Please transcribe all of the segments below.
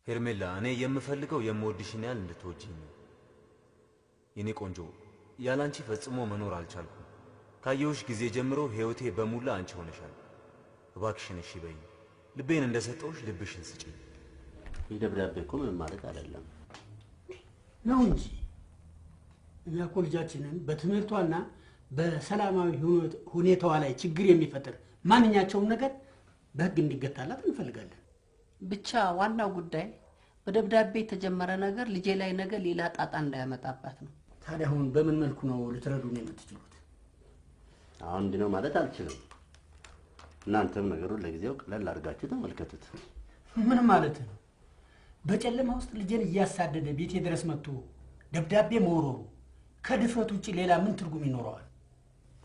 ሄርሜላ እኔ የምፈልገው የምወድሽን ያህል እንድትወጂኝ ነው። የኔ ቆንጆ ያላንቺ ፈጽሞ መኖር አልቻልኩም። ካየሁሽ ጊዜ ጀምሮ ህይወቴ በሙላ አንቺ ሆነሻል። እባክሽን እሺ በይኝ። ልቤን እንደሰጠሁሽ ልብሽን ስጪኝ። ይደብዳቤ እኮ ምን ማለት አይደለም ነው እንጂ እኛ እኮ ልጃችንን በትምህርቷና በሰላማዊ ሁኔታዋ ላይ ችግር የሚፈጥር ማንኛቸውም ነገር በህግ እንዲገታላት እንፈልጋለን። ብቻ ዋናው ጉዳይ በደብዳቤ የተጀመረ ነገር ልጄ ላይ ነገር ሌላ ጣጣ እንዳያመጣባት ነው። ታዲያ አሁን በምን መልኩ ነው ልትረዱን የምትችሉት? አሁን እንዲህ ነው ማለት አልችልም። እናንተም ነገሩን ለጊዜው ቀለል አድርጋችሁ ተመልከቱት። ምን ማለት ነው? በጨለማ ውስጥ ልጄን እያሳደደ ቤቴ ድረስ መጥቶ ደብዳቤ መወረሩ ከድፍረት ውጪ ሌላ ምን ትርጉም ይኖረዋል?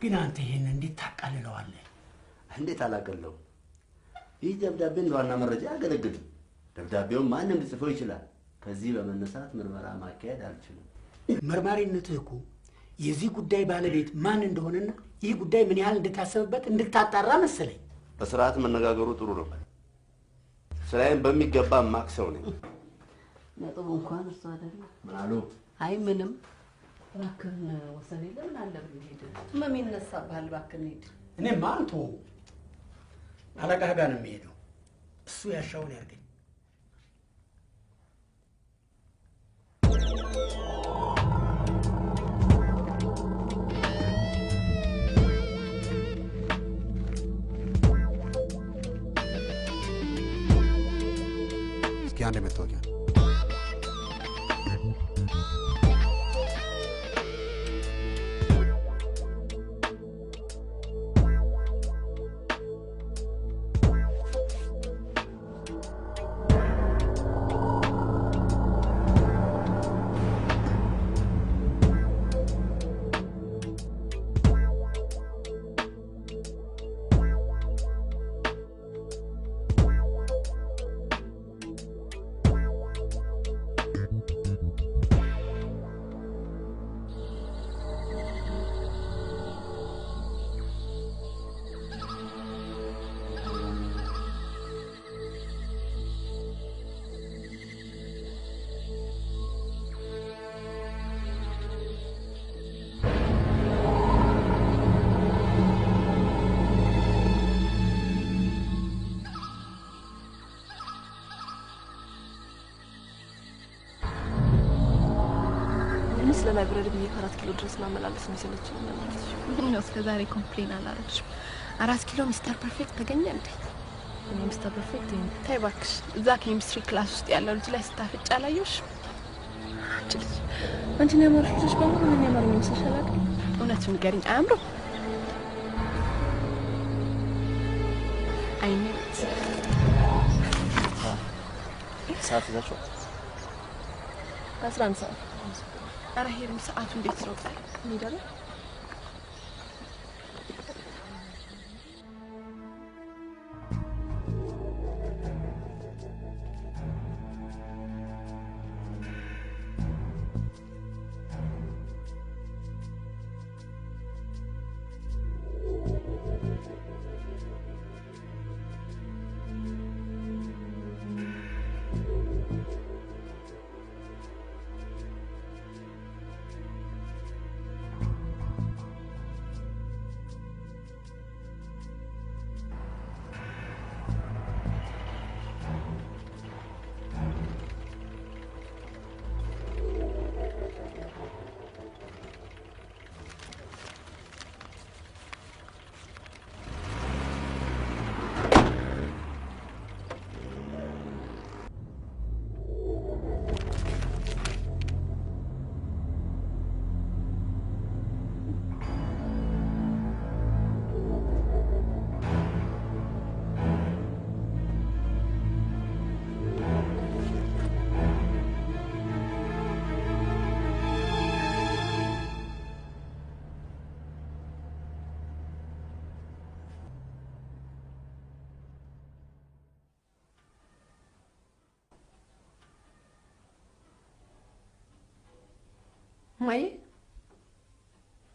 ግን አንተ ይሄን እንዴት ታቃልለዋለህ? እንዴት አላቀለው? ይህ ደብዳቤ እንደዋና መረጃ ያገለግላል። ደብዳቤውን ማንም ሊጽፈው ይችላል። ከዚህ በመነሳት ምርመራ ማካሄድ አልችልም። መርማሪነትህ እኮ የዚህ ጉዳይ ባለቤት ማን እንደሆነና ይህ ጉዳይ ምን ያህል እንድታሰብበት እንድታጣራ መሰለኝ። በስርዓት መነጋገሩ ጥሩ ነው። ስራዬን በሚገባ ማክሰው ነኝ። ነጥቡ እንኳን እሱ አይደለም። ምን አሉ? አይ ምንም እባክህን ወሰኔ ለምን አለብኝ ሄድ ምን ይነሳብሃል? እባክህን ሄድ። እኔማ አንተ አለቃህ ጋር ነው የሚሄደው። እሱ ያሻውን ያርገኝ። እስኪ አንድ መታወቂያ ለላይብረሪ ብዬ 4 ኪሎ ድረስ ማመላለስ የሚሰለችኝ ነው ማለት ነው። ነው እስከ ዛሬ ኮምፕሌን አላረግሽም። 4 ኪሎ ሚስተር ፐርፌክት ተገኘ እንዴ? እኔ ሚስተር ፐርፌክት ታይ እባክሽ። እዛ ኬሚስትሪ ክላስ ውስጥ ያለው ልጅ ላይ ስታፈጭ አላየሁሽ? አንቺ ልጅ አንቺ ነው ያማርሽ ልጅ በሙሉ ምን ያማርኝ መስልሻል አይደል? እውነቱን ንገሪኝ፣ አያምሩም? አይኔ ሰዓት ይዛችሁ 11 ሰዓት አረ ሄርም ሰዓቱ እንዴት ነው? እንሄዳለን።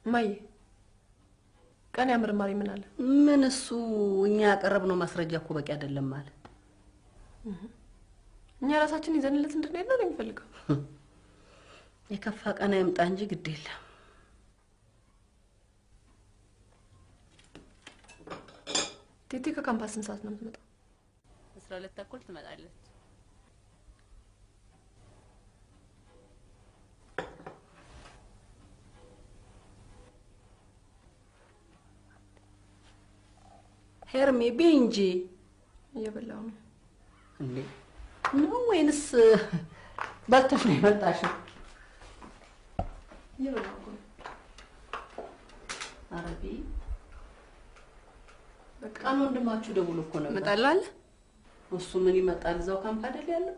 ማይ ቀን ያምርማሪ ምን አለ? ምን እሱ እኛ ያቀረብነው ማስረጃ እኮ በቂ አይደለም ማለት። እኛ ራሳችን ይዘንለት እንድንሄድ ነው የሚፈልገው። የከፋ ቀና ይምጣ እንጂ ግድ የለም። ቲቲ ከካምፓስ ስንት ሰዓት ነው የምትመጣው? 12 ተኩል ትመጣለች። ሄርሜ ቢንጂ እየበላው ነው እንዴ? ነው ወይንስ በልተሽ ነው የመጣሽው? እየበላው ነው። አረቢ በቃ ነው ወንድማችሁ ደውሎ እኮ ነበር። መጣላል። እሱ ምን ይመጣል? እዛው ካምፕ አይደል ያለው?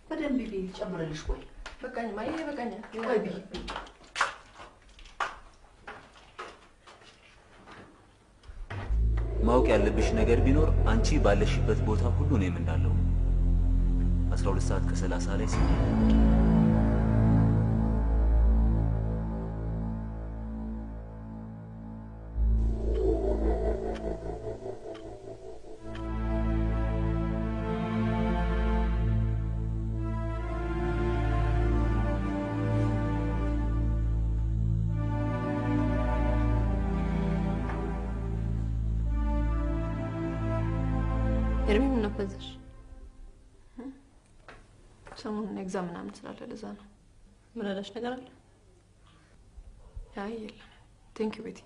በደንብ ቢል ጨምረልሽ። ቆይ በቃኝ ማየ በቃኝ። ቆይ ቢል ማወቅ ያለብሽ ነገር ቢኖር አንቺ ባለሽበት ቦታ ሁሉ ነው የምንዳለው። 12 ሰዓት ከ30 ላይ ሲል ኤርሚ ምን ነፈዘሽ? ሰሞኑን ኤግዛም ምናምን ስላለ ለዛ ነው። ምን አለሽ ነገር አለ? አይ የለም። ቴንክ ዩ ቤቲ።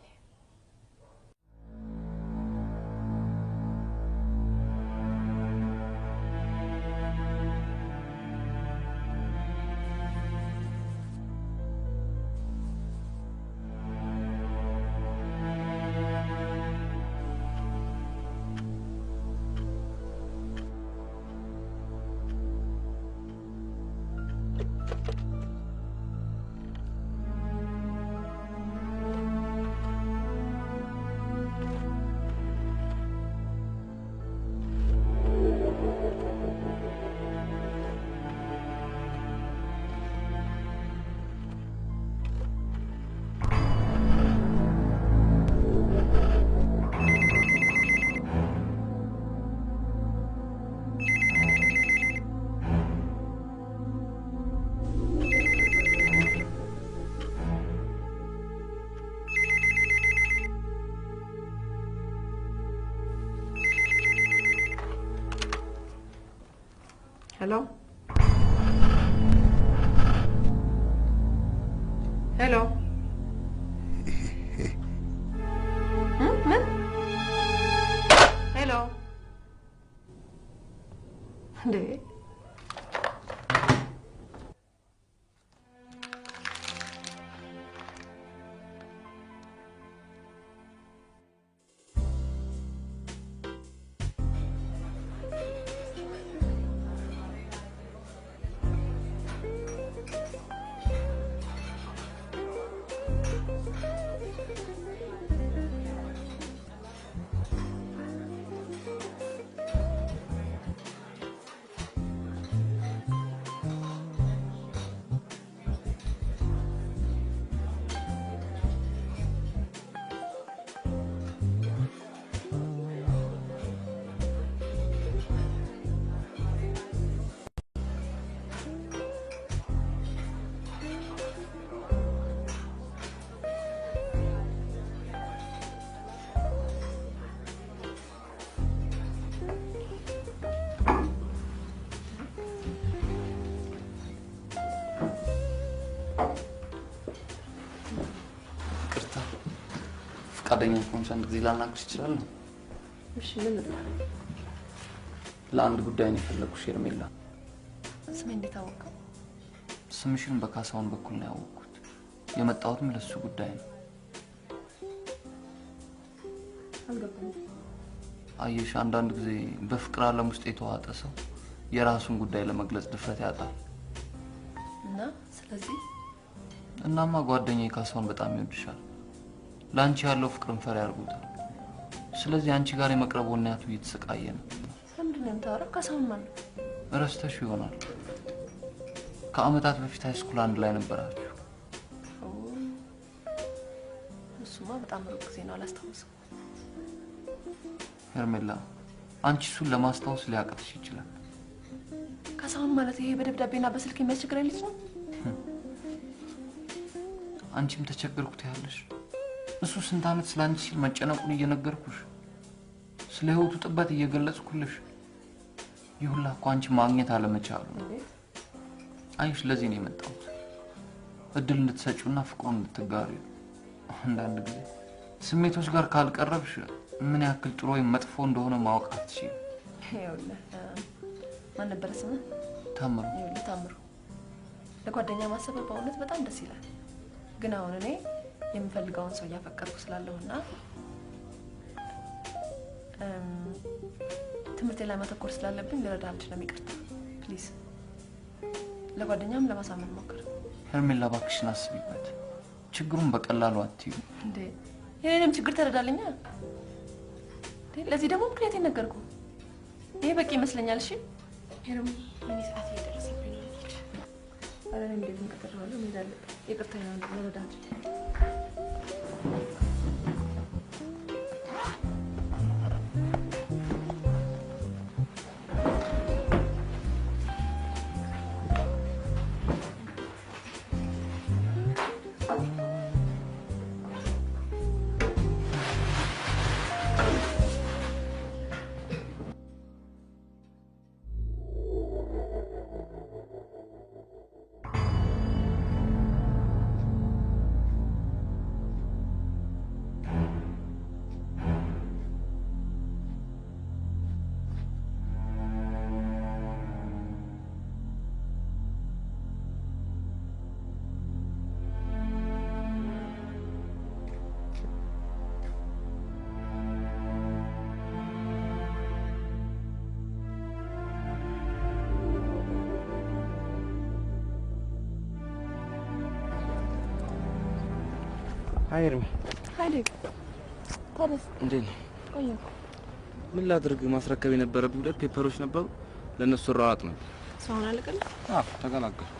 Hello? Hello? من? Hello? ليه؟ ፈቃደኛ ከሆንሽ አንድ ጊዜ ላናግርሽ እችላለሁ? እሺ ምን ነው? ለአንድ ጉዳይ ነው የፈለኩሽ ሄርሜላ። ስሜ እንዴት አወቀው? ስምሽን በካሳውን በኩል ነው ያወቅኩት። የመጣሁትም ለሱ ጉዳይ ነው። አልገባኝም። አየሽ፣ አንዳንድ ጊዜ በፍቅር ዓለም ውስጥ የተዋጠ ሰው የራሱን ጉዳይ ለመግለጽ ድፍረት ያጣል። እና ስለዚህ እናማ ጓደኛዬ ካሳውን በጣም ይወድሻል። ላንቺ ያለው ፍቅርን ፈሪ ያርጉታል። ስለዚህ አንቺ ጋር የመቅረብ ወናቱ እየተሰቃየ ነው። ስለምንድን ነው የምታወራው? ካሳውን ማን ነው? ረስተሽ ይሆናል። ከአመታት በፊት ሃይስኩል አንድ ላይ ነበራችሁ። እሱማ በጣም ሩቅ ጊዜ ነው፣ አላስታውስም። ሄርሜላ፣ አንቺ እሱን ለማስታወስ ሊያቅትሽ ይችላል። ካሳሁን ማለት ይሄ በደብዳቤና በስልክ የሚያስቸግረኝ ልጅ ነው? አንቺም ተቸገርኩት ያለሽ እሱ ስንት ዓመት ስላንቺ ሲል መጨነቁን እየነገርኩሽ ስለ ህይወቱ ጥበት እየገለጽኩልሽ ይሁላ እኮ አንቺ ማግኘት አለመቻሉ ነው። አይሽ ለዚህ ነው የመጣሁት እድል እንድትሰጪውና ፍቅሩን እንድትጋሪው። አንዳንድ ጊዜ ስሜቶች ጋር ካልቀረብሽ ምን ያክል ጥሩ ወይ መጥፎ እንደሆነ ማወቅ አትችይም። ይኸውልህ ማን ነበር ስምህ? ታምሩ። ይኸውልህ ታምሩ፣ ለጓደኛ ማሰብ በእውነት በጣም ደስ ይላል። ግን አሁን እኔ የምፈልገውን ሰው እያፈቀርኩ ስላለሁና ትምህርቴ ላይ ማተኮር ስላለብኝ ልረዳ አልችልም። ይቅርታ ፕሊዝ። ለጓደኛም ለማሳመን ሞክር። ሄርሜላ እባክሽን አስቢበት። ችግሩን በቀላሉ አትዩ እንዴ። የኔንም ችግር ተረዳልኛ። ለዚህ ደግሞ ምክንያት ነገርኩ። ይሄ በቂ ይመስለኛል። እሺ ሄርሚ፣ ለኔ ሰዓት እየደረሰብኝ ነው። አረ እኔ እንዴት እንቀጥራለሁ? ምን ይላል? ይቅርታ ነው ልረዳ አልችልም። هاي رمي هاي ታዲያስ እንዴት ነው? ቆየሁ። ምን ላድርግ? ማስረከብ የነበረብኝ ሁለት ፔፐሮች ነበሩ። ለነሱ ራዋጥ ነው። ሰውን አለቀለ? ተገላገል።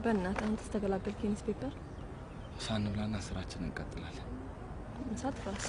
በእናትህ አንተስ ተገላገልክ? የኔስ ፔፐር ሳንብላና ስራችንን እንቀጥላለን። እንሳት ራስ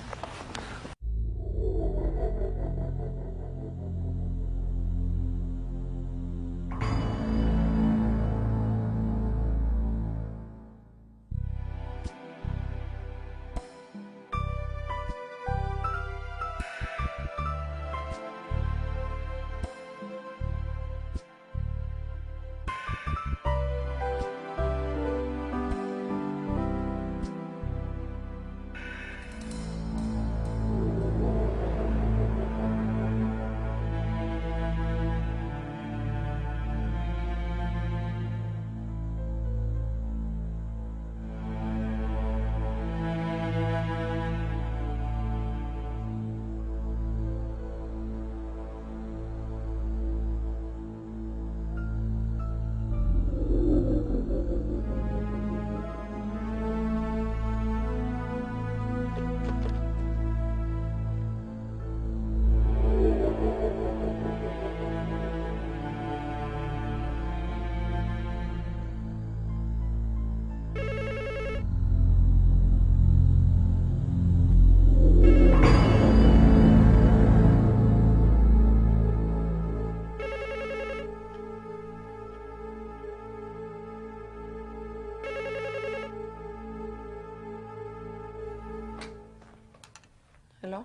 ሄሎ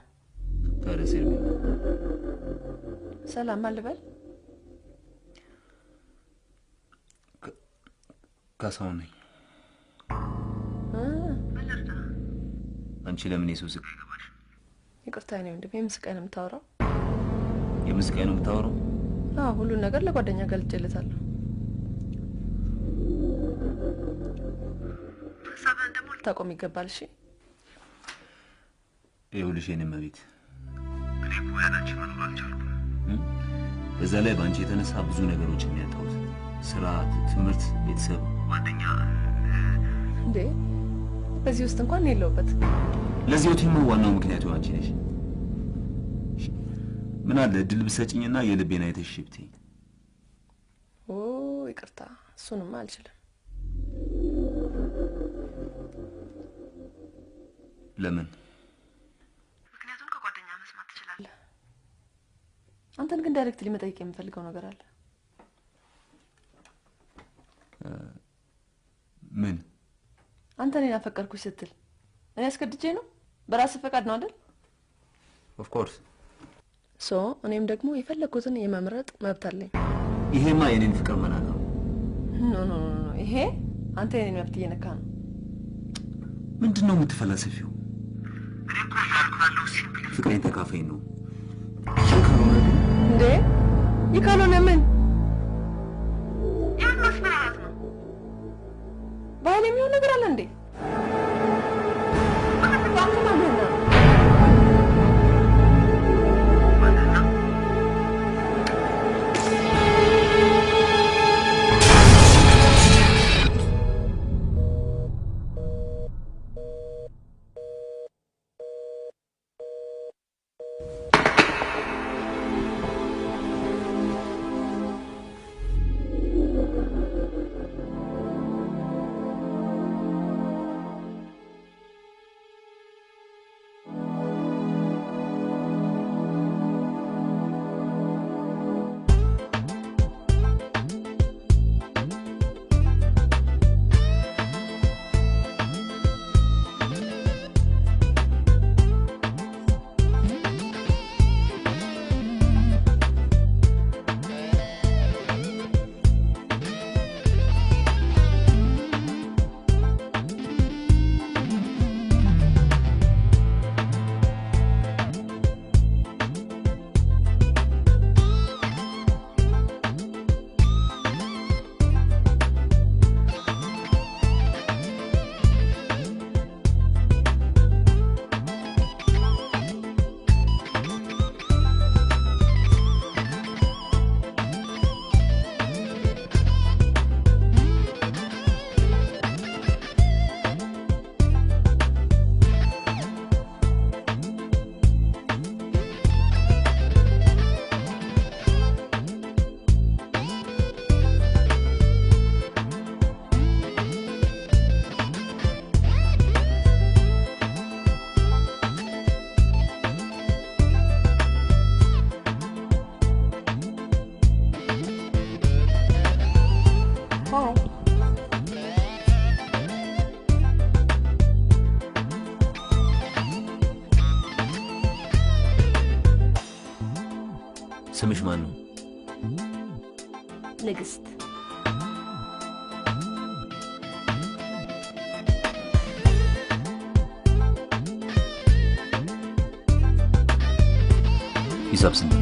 ታረሰኝ ሰላም አልበል። ካሳሁን ነኝ። አንቺ ለምን የሰው ስቃይ ገባሽ? ይቅርታ ነው እንዴ? የምስቃይ ነው የምታወራው? የምስቃይ ነው የምታወራው? ሁሉን ነገር ለጓደኛ ገልጬለታለሁ። ሀሳብህን ደግሞ ልታቆም ይገባል። እሺ ይኸውልሽ የኔ መቤት፣ እኔ እኮ ያላንቺ መኖር አልቻልኩም። በዛ ላይ በአንቺ የተነሳ ብዙ ነገሮችን ያጣሁት፣ ስራ፣ ትምህርት፣ ቤተሰብ፣ ጓደኛ። እንዴ በዚህ ውስጥ እንኳን የለውበት። ለዚህ ወቲም ዋናው ምክንያቱ አንቺ ነሽ። ምን አለ እድል ብትሰጪኝና የልቤን አይተሽ ብትይ። ይቅርታ፣ እሱንማ አልችልም። ለምን? ምክንያቱም ከጓደኛ መስማት ትችላለህ። ግን ዳይሬክትሊ መጠየቅ የምፈልገው ነገር አለ። ምን? አንተ እኔን አፈቀርኩሽ ስትል እኔ አስገድጄ ነው? በራስ ፈቃድ ነው አይደል? ኦፍ ኮርስ። እኔም ደግሞ የፈለኩትን የመምረጥ መብት አለኝ። ይሄማ የኔን ፍቅር መናቅ ነው። ኖ ይሄ አንተ የኔን መብት እየነካ ነው። ምንድነው የምትፈለስፊው? ፍቅሬን ተካፈኝ ነው። ካልሆነ ግን እንዴ ይካሎነ ምን ያንስ ማለት ነው? ባይኔ የሚሆን ነገር አለ እንዴ? ስምሽ ማን ነው? ንግስት። ሂሳብ ስንት?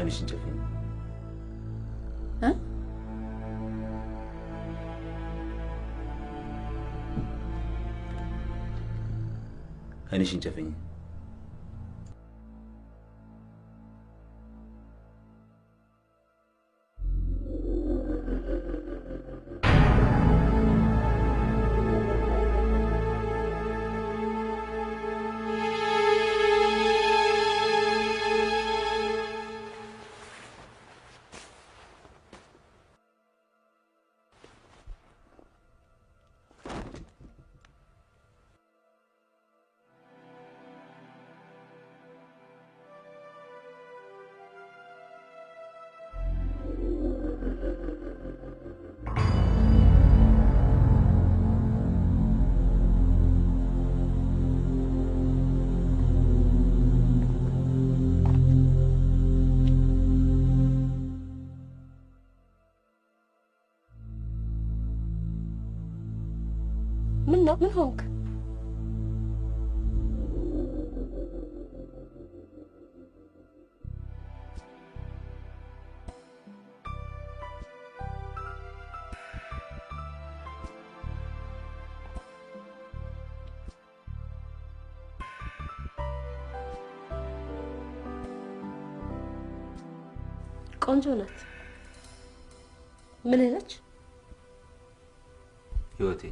አይንሽን ጨፍኝ። አይንሽን ጨፍኝ። ምን ሆንክ? ቆንጆ ናት። ምን ነች? ህይወቴ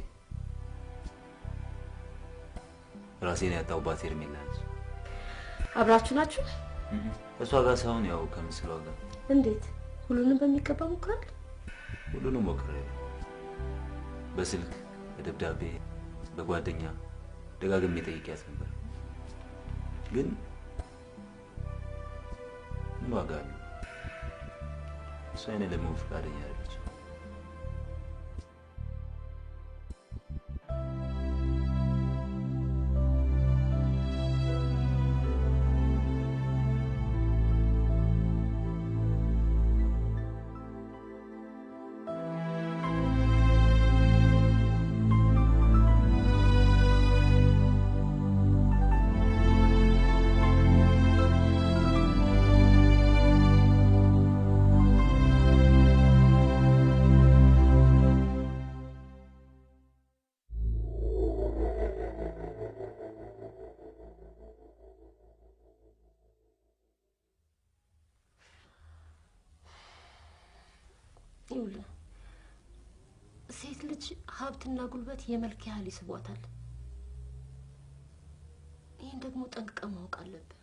ራሴን ያጣሁባት ሄርሜላ ነች። አብራችሁ ናችሁ? እሷ ጋር ሳይሆን ያው ከምስሏ ጋር። እንዴት? ሁሉንም በሚገባ ሞክራል? ሁሉንም ሞክሬያለሁ። በስልክ፣ በደብዳቤ፣ በጓደኛ ደጋግሜ ጠይቄያት ነበር። ግን ምን ዋጋ አለው? እሷ የኔ ለመሆን ፈቃደኛ አይደለች። ሴት ልጅ ሀብትና ጉልበት የመልክ ያህል ይስቧታል። ይህን ደግሞ ጠንቅቀህ ማወቅ አለብህ።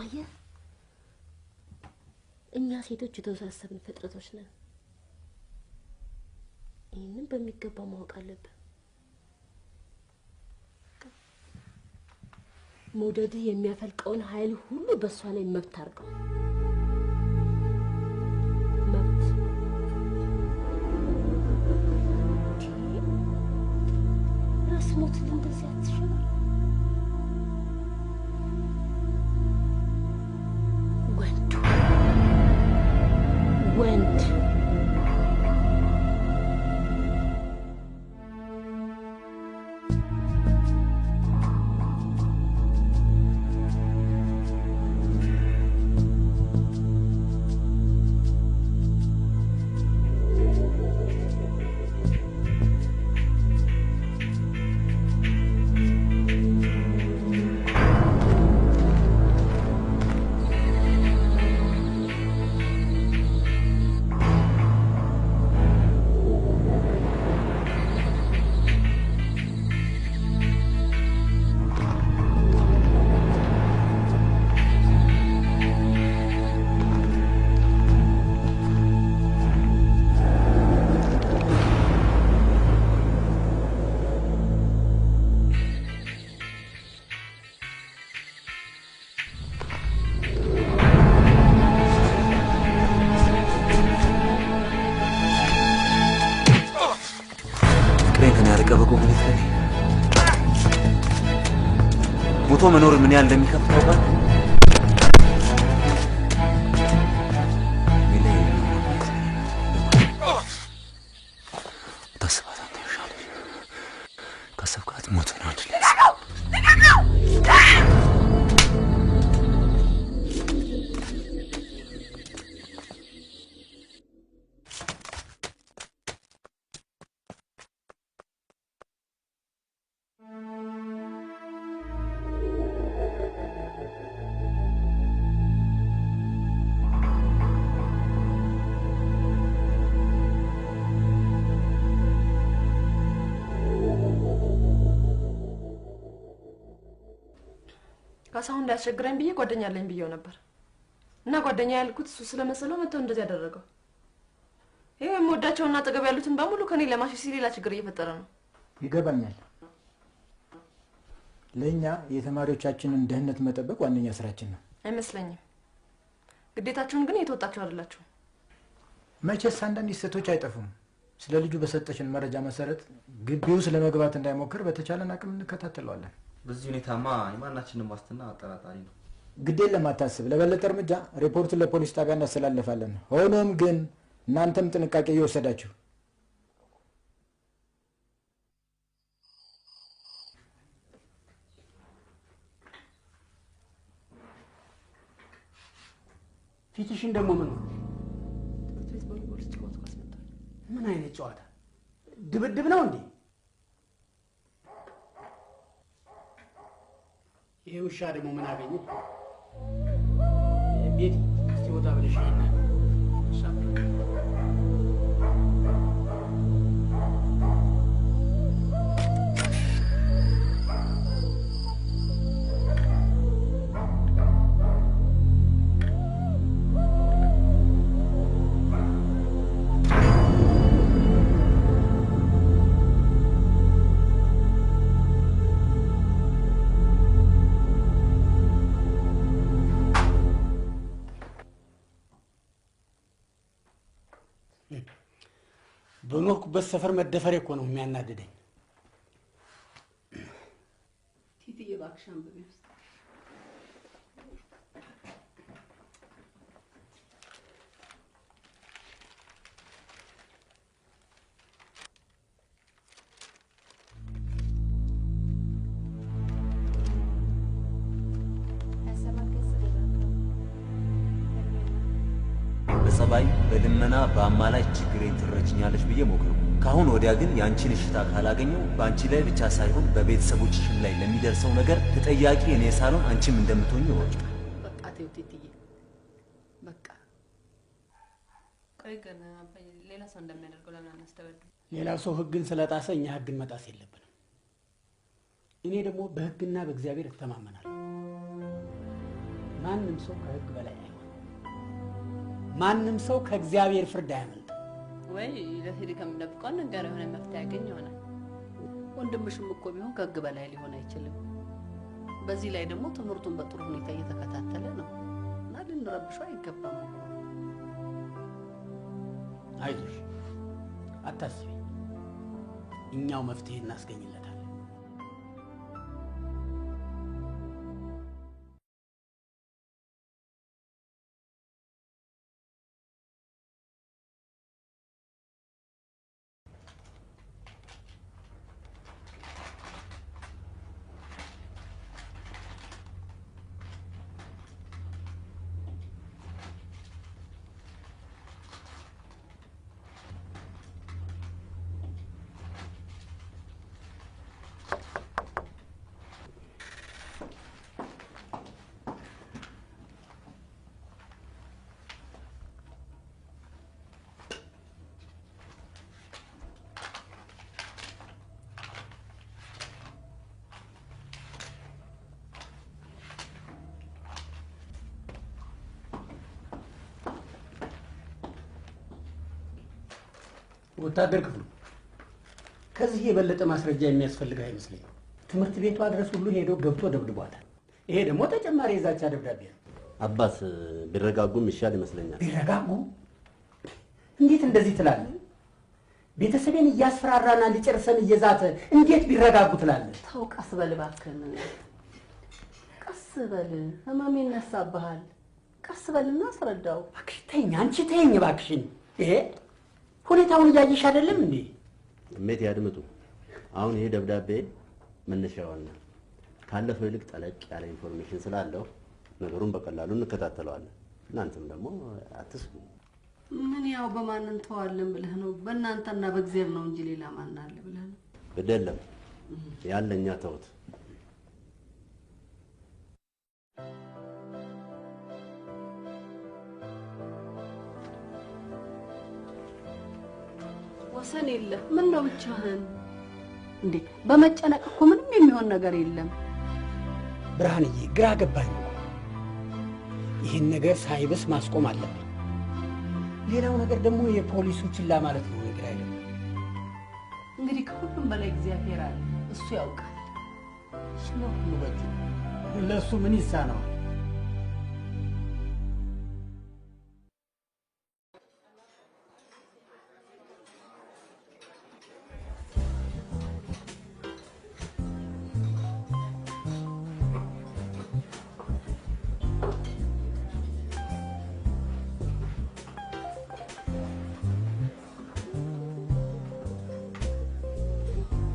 አየህ፣ እኛ ሴቶች የተወሳሰብን ፍጥረቶች ነን። ይህንን በሚገባ ማወቅ አለብን። መውደድህ የሚያፈልቀውን ኃይል ሁሉ በእሷ ላይ መብት አድርገው። መብት ራስ ሞት እንደዚህ አትሽር። ወንድ ሞቶ መኖር ምን ያህል እንደሚከብድ ታውቃለህ? ታስባት አንተ ይሻል ካሰብካት ሞት ነው አንድ ላይ ካሳሁን እንዳያስቸግረኝ ብዬ ጓደኛ አለኝ ብዬው ነበር እና ጓደኛ ያልኩት እሱ ስለመሰለው መተው እንደዚህ ያደረገው። ይሄ የምወዳቸውና አጠገብ ያሉትን በሙሉ ከኔ ለማሸሽ ሌላ ችግር እየፈጠረ ነው። ይገባኛል። ለኛ የተማሪዎቻችንን ደህንነት መጠበቅ ዋነኛ ስራችን ነው። አይመስለኝም። ግዴታችሁን ግን እየተወጣችሁ አይደላችሁ። መቼስ አንዳንድ ስህተቶች አይጠፉም። ስለ ልጁ በሰጠሽን መረጃ መሰረት ግቢው ስለመግባት እንዳይሞክር በተቻለን አቅም እንከታተለዋለን። በዚህ ሁኔታማ የማናችንም ዋስትና አጠራጣሪ ነው። ግዴን ለማታስብ ለበለጠ እርምጃ ሪፖርቱን ለፖሊስ ጣቢያ እናስተላልፋለን። ሆኖም ግን እናንተም ጥንቃቄ እየወሰዳችሁ ፊትሽን ደግሞ ምን ነው? ትምህርት ቤት ቮሊቦል ጨዋታ ኳስ መጣል። ምን አይነት ጨዋታ? ድብድብ ነው እንዴ? ይሄ ውሻ ደግሞ ምን አገኘ? ቤቲ እስቲ ወጣ ብለሽ ይሄን በኖርኩበት ሰፈር መደፈሬ እኮ ነው የሚያናድደኝ። ቲቲዬ እባክሽ አንብቢ ውስጥ በጸባይ በልመና በአማላጭ ችግሬን ትረጅኛለች ብዬ ሞክሩ። ካሁን ወዲያ ግን ያንቺን እሽታ ካላገኘው በአንቺ ላይ ብቻ ሳይሆን በቤተሰቦችሽም ላይ ለሚደርሰው ነገር ተጠያቂ እኔ ሳልሆን አንቺም እንደምትሆኚ ወቂ። በቃ ተይው ቲቲዬ በቃ። ቆይ ግን አባዬ ሌላ ሰው እንደሚያደርገው ለምን አናስተበድም? ሌላ ሰው ህግን ስለጣሰ እኛ ህግን መጣስ የለብንም። እኔ ደግሞ በህግና በእግዚአብሔር እተማመናለሁ። ማንም ሰው ከህግ በላይ አይሆንም። ማንም ሰው ከእግዚአብሔር ፍርድ አያመልጥም። ወይ ለቴዲ ከምንደብቀው ነገር የሆነ መፍትሄ ያገኝ ይሆናል። ወንድምሽም እኮ ቢሆን ከህግ በላይ ሊሆን አይችልም። በዚህ ላይ ደግሞ ትምህርቱን በጥሩ ሁኔታ እየተከታተለ ነው እና ልንረብሸው አይገባም እኮ። አይዞሽ አታስቢ፣ እኛው መፍትሄ እናስገኝለታለን። ወታደር ክፍሉ ከዚህ የበለጠ ማስረጃ የሚያስፈልግ አይመስለኝም። ትምህርት ቤቷ ድረስ ሁሉ ሄዶ ገብቶ ደብድቧታል። ይሄ ደግሞ ተጨማሪ የዛቻ ደብዳቤ ነው። አባት ቢረጋጉም ይሻል ይመስለኛል። ቢረጋጉ? እንዴት እንደዚህ ትላለህ? ቤተሰቤን እያስፈራራና ሊጨርሰን እየዛተ እንዴት ቢረጋጉ ትላለህ? ተው ቀስ በል እባክህን፣ ቀስ በል። ህመም ይነሳብሃል። ቀስ በልና አስረዳው። እባክሽ ተይኝ፣ አንቺ ተይኝ እባክሽን። ይሄ ሁኔታውን እያየሽ አይደለም እንዴ? እሜት ያድምጡ። አሁን ይሄ ደብዳቤ መነሻውና ካለፈው ይልቅ ጠለቅ ያለ ኢንፎርሜሽን ስላለው ነገሩን በቀላሉ እንከታተለዋለን። እናንተም ደግሞ አትስጉ። ምን ያው በማን እንተዋለን ብለህ ነው? በእናንተና በእግዚአብሔር ነው እንጂ ሌላ ማን አለ ብለህ ነው? ግደለም ያለኛ ተውት። ወሰን የለ። ምን ነው ብቻህን እንዴ? በመጨነቅ እኮ ምንም የሚሆን ነገር የለም። ብርሃንዬ ግራ ገባኝ። ይህን ነገር ሳይብስ ማስቆም አለብኝ። ሌላው ነገር ደግሞ የፖሊሱ ችላ ማለት ነው። ነገር አይደለም እንግዲህ ከሁሉም በላይ እግዚአብሔር አለ፣ እሱ ያውቃል። ስለ ሁሉ በእጁ ለእሱ ምን ይሳነዋል?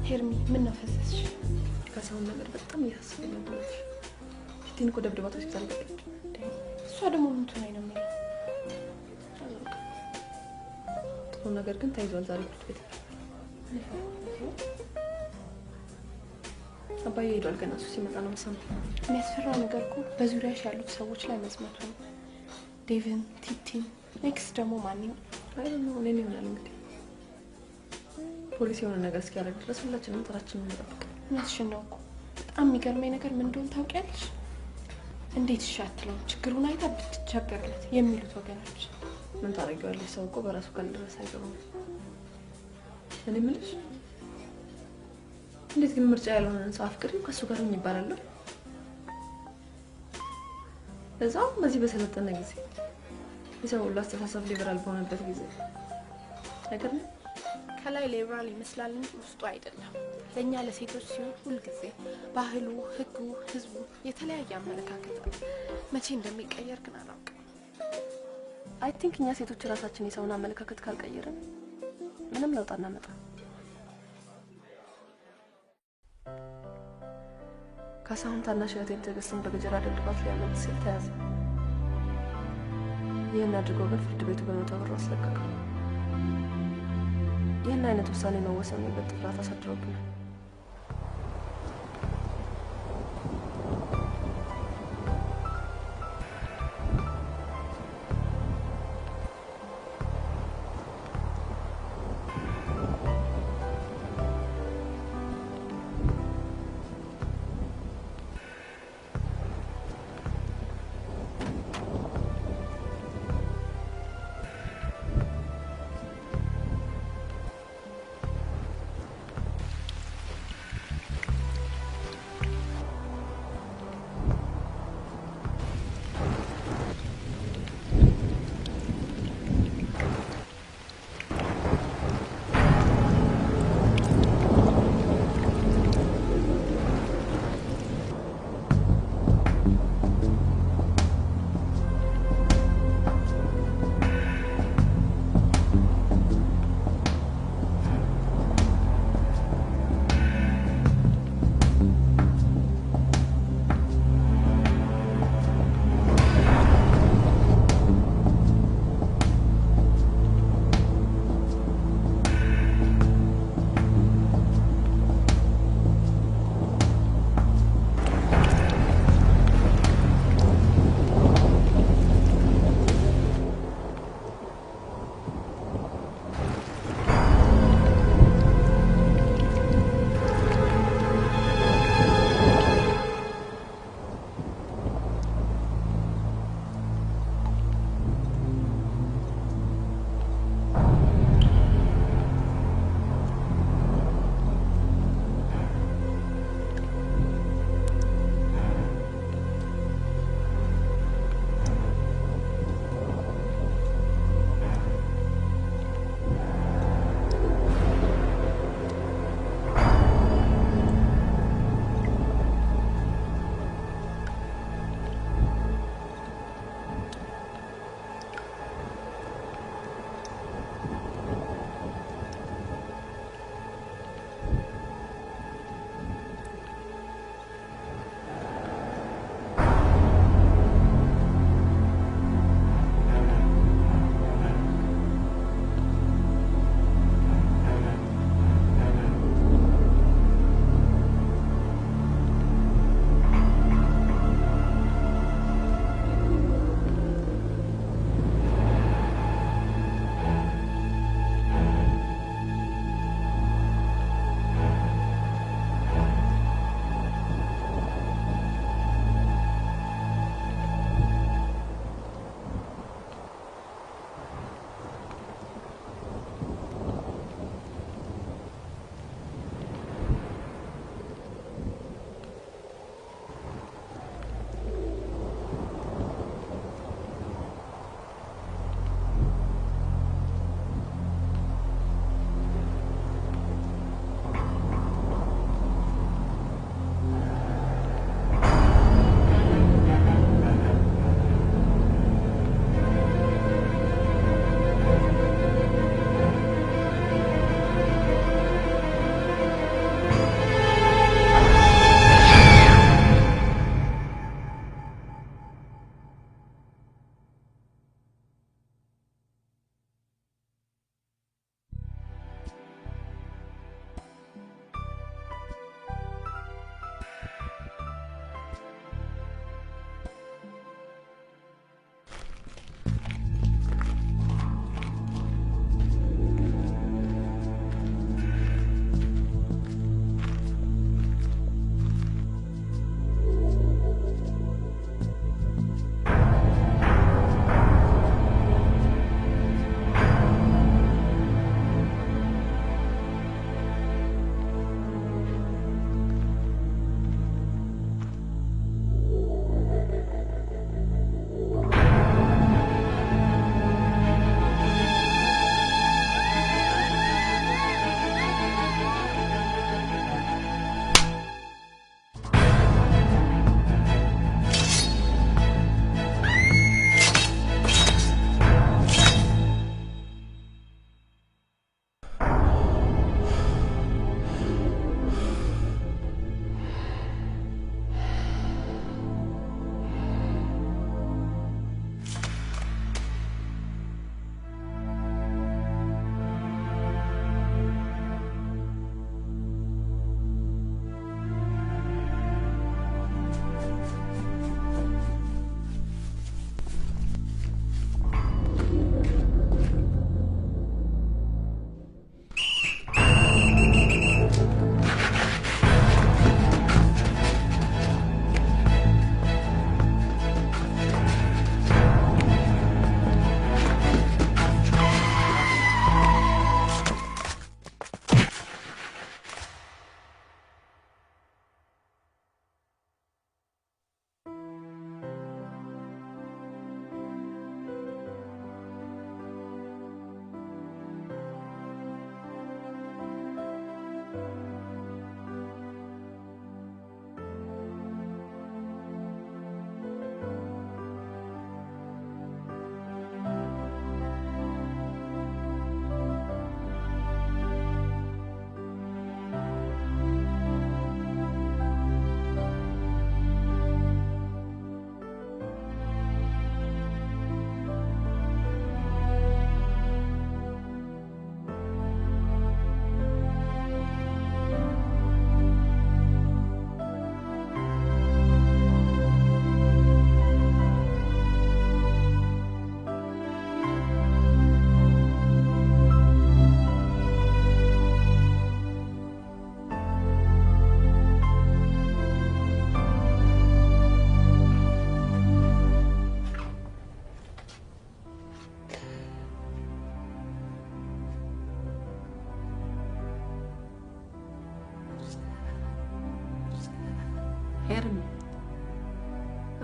ሄርሚ ምን ነው ፈሰስሽ? ከሰውን ነገር በጣም እያሳሰበኝ ነው። ፊቴን እኮ ደብድባት ሆስፒታል ገባች። እሷ ደግሞ ምን ትሆናኝ ነው የሚለው? የሚያሳፍረው ነገር ግን ተይዟል ዛሬ ፍርድ ቤት። አባዬ ሄዷል። ገና እሱ ሲመጣ ነው የምሰማው። የሚያስፈራው ነገር እኮ በዙሪያሽ ያሉት ሰዎች ላይ መዝመቱ ነው። ዴቭን፣ ቲቲን፣ ኔክስት ደግሞ ማንኝ አይደለም እኔን ይሆናል እንግዲህ ፖሊስ የሆነ ነገር እስኪያደርግ ድረስ ሁላችንም ጥራችንን እንጠብቅ። እውነትሽን ነው እኮ። በጣም የሚገርመኝ ነገር ምን እንደሆነ ታውቂያለሽ? እንዴት እሺ አትለውም ችግሩን አይታ ብትቸገርለት የሚሉት ወገኖች። ምን ታደርጊዋለሽ? ሰው እኮ በራሱ ካልደረሰ አይገባም። እኔ የምልሽ እንዴት ግን ምርጫ ያልሆነን ሰው አፍቅሪው ከእሱ ጋር ምን ይባላል? እዛው በዚህ በሰለጠነ ጊዜ የሰው ሁሉ አስተሳሰብ ሊበራል በሆነበት ጊዜ አይገርም? ከላይ ሊበራል ይመስላል እንጂ ውስጡ አይደለም። ለእኛ ለሴቶች ሲሆን ሁልጊዜ ባህሉ፣ ህጉ፣ ህዝቡ የተለያየ አመለካከት ነው። መቼ እንደሚቀየር ግን አላውቅም። አይ ቲንክ እኛ ሴቶች ራሳችን የሰውን አመለካከት ካልቀየርን ምንም ለውጥ አናመጣም። ካሳሁን ታናሽ እህቴን ትዕግስትን በገጀራ ደብድባት ሊያመልጥ ሲል ተያዘ። ይህን አድርጎ ግን ፍርድ ቤቱ በ100 ብር አስለቀቀው። ይህን አይነት ውሳኔ መወሰኑ ይበልጥ ፍርሃት አሳድሮብናል።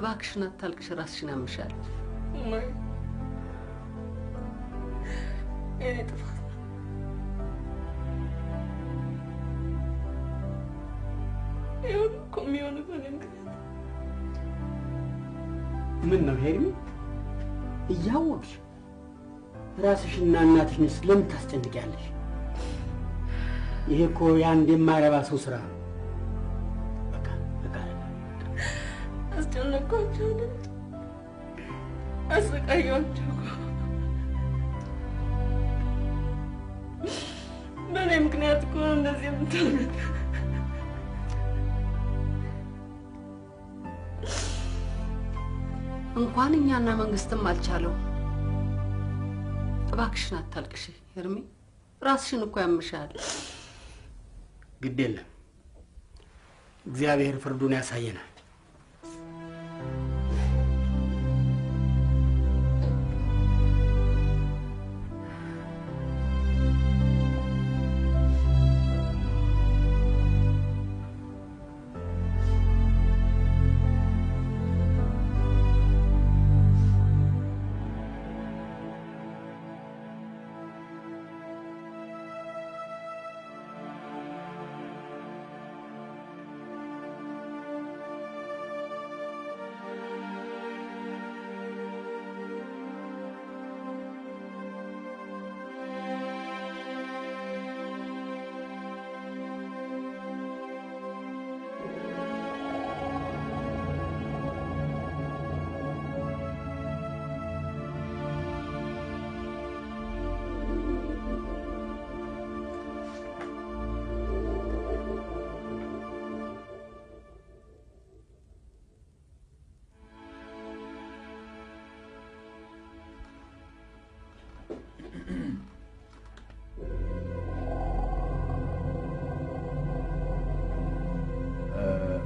እባክሽን አታልቅሽ፣ ራስሽን ያምሻል። እማዬ የኔ ጥፋት ይሁን እኮ የሚሆነው በእኔ ምክንያት። ምን ነው ሄርሚ? እያወቅሽ ራስሽና እናትሽን ስለምን ታስጨንቂያለሽ? ይሄ እኮ የአንድ የማይረባ ሰው ስራ ነው። በቃ አስጨነቅኳቸው አይደል? አሰቃየኋቸው እኮ። በእኔ ምክንያት እኮ ነው እንደዚህ የምታደርጉት። እንኳን እኛና መንግስትም አልቻለው። እባክሽን አታልቅሽ ሄርሚ፣ ራስሽን እኮ ያምሻል። ግድ የለም እግዚአብሔር ፍርዱን ያሳየናል።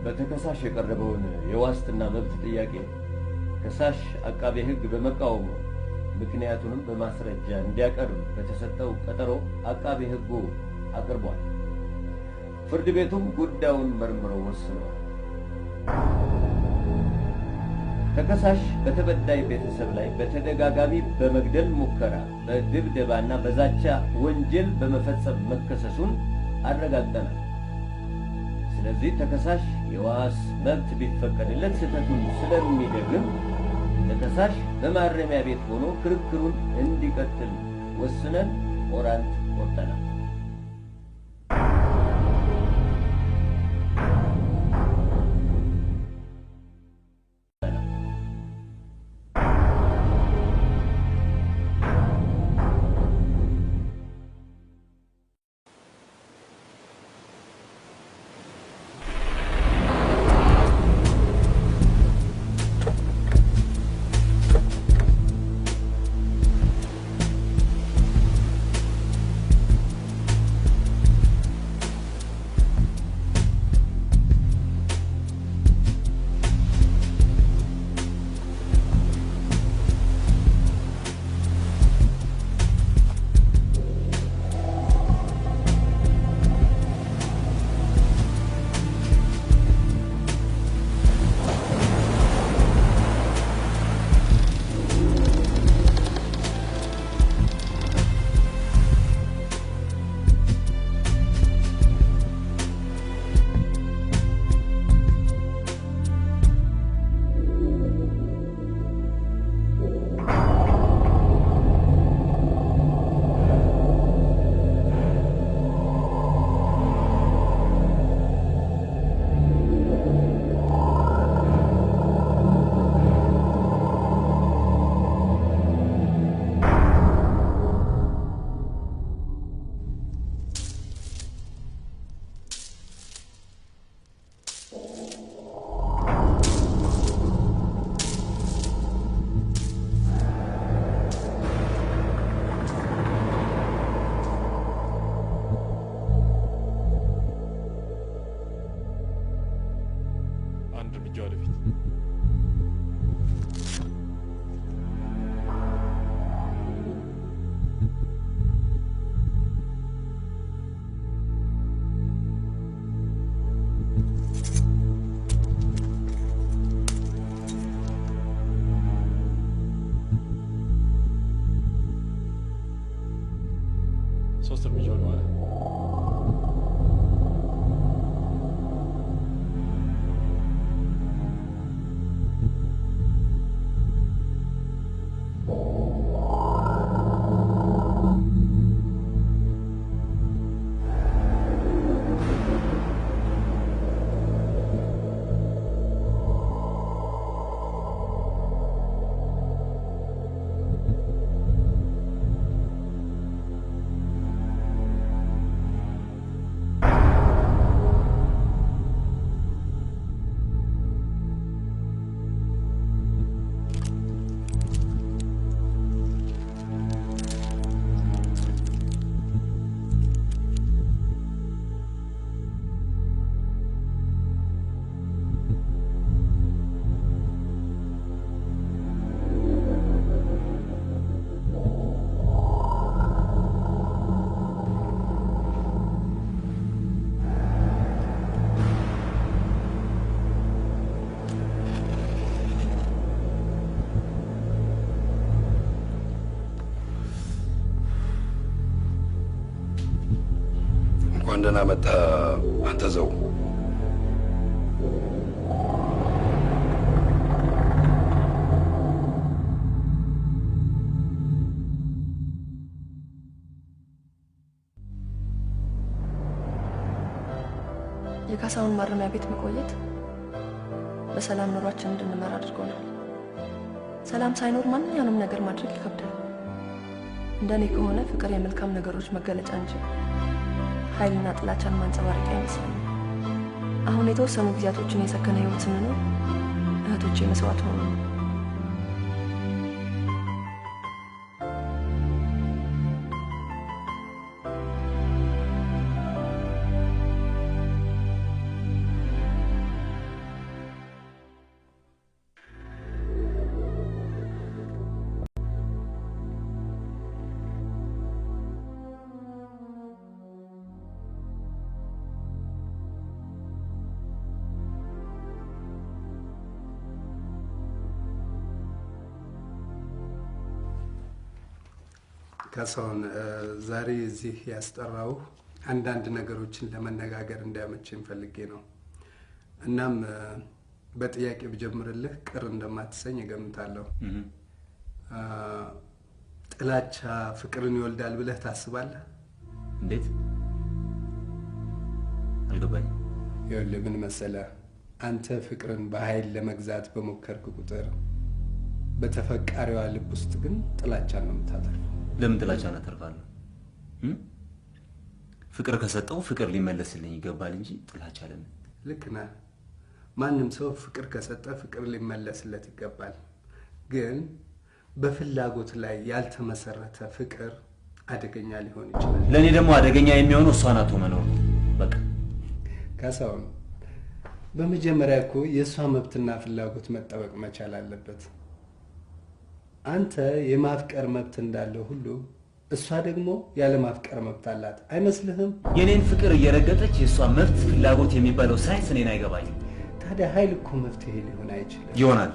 በተከሳሽ የቀረበውን የዋስትና መብት ጥያቄ ከሳሽ አቃቤ ሕግ በመቃወሙ ምክንያቱንም በማስረጃ እንዲያቀርብ በተሰጠው ቀጠሮ አቃቤ ሕጉ አቅርቧል። ፍርድ ቤቱም ጉዳዩን መርምሮ ወስኗል። ተከሳሽ በተበዳይ ቤተሰብ ላይ በተደጋጋሚ በመግደል ሙከራ፣ በድብደባና በዛቻ ወንጀል በመፈጸም መከሰሱን አረጋግጠናል። ስለዚህ ተከሳሽ የዋስ መብት ቢፈቀድለት ስህተቱን ስለሚደግም ተከሳሽ በማረሚያ ቤት ሆኖ ክርክሩን እንዲቀጥል ወስነን ኦራንት ወጥተናል። 3 እርምጃ ወደ ኋላ ደህና መጣ አንተ ዘው። የካሳውን ማረሚያ ቤት መቆየት በሰላም ኑሯችን እንድንመራ አድርጎናል። ሰላም ሳይኖር ማንኛውንም ነገር ማድረግ ይከብዳል። እንደኔ ከሆነ ፍቅር የመልካም ነገሮች መገለጫ እንጂ ኃይልና ጥላቻን ማንጸባረቅ አይመስለኝም። አሁን የተወሰኑ ጊዜያቶችን የሰከነ ህይወት ስንኖር እህቶቼ መስዋዕት ሆኑ። ካሳሁን ዛሬ እዚህ ያስጠራው አንዳንድ ነገሮችን ለመነጋገር እንዲያመቸኝ ፈልጌ ነው። እናም በጥያቄ ብጀምርልህ ቅር እንደማትሰኝ እገምታለሁ። ጥላቻ ፍቅርን ይወልዳል ብለህ ታስባለህ? እንዴት? አልገባኝም። ይኸውልህ ምን መሰለህ፣ አንተ ፍቅርን በኃይል ለመግዛት በሞከርክ ቁጥር በተፈቃሪዋ ልብ ውስጥ ግን ጥላቻን ነው የምታተርፈው። ለምን ጥላቻን አተርፋለሁ? ፍቅር ከሰጠው ፍቅር ሊመለስልኝ ይገባል እንጂ ጥላቻ ለምን? ልክ ነህ። ማንም ሰው ፍቅር ከሰጠ ፍቅር ሊመለስለት ይገባል። ግን በፍላጎት ላይ ያልተመሰረተ ፍቅር አደገኛ ሊሆን ይችላል። ለኔ ደግሞ አደገኛ የሚሆነው እሷን አቶ መኖር ነው። በቃ ካሳሁን፣ በመጀመሪያ እኮ የእሷ መብትና ፍላጎት መጠበቅ መቻል አለበት። አንተ የማፍቀር መብት እንዳለው ሁሉ እሷ ደግሞ ያለ ማፍቀር መብት አላት። አይመስልህም? የኔን ፍቅር እየረገጠች የእሷ መብት ፍላጎት የሚባለው ሳይንስ እኔን አይገባኝም። ታዲያ ኃይል እኮ መፍትሄ ሊሆን አይችልም። ይሆናል።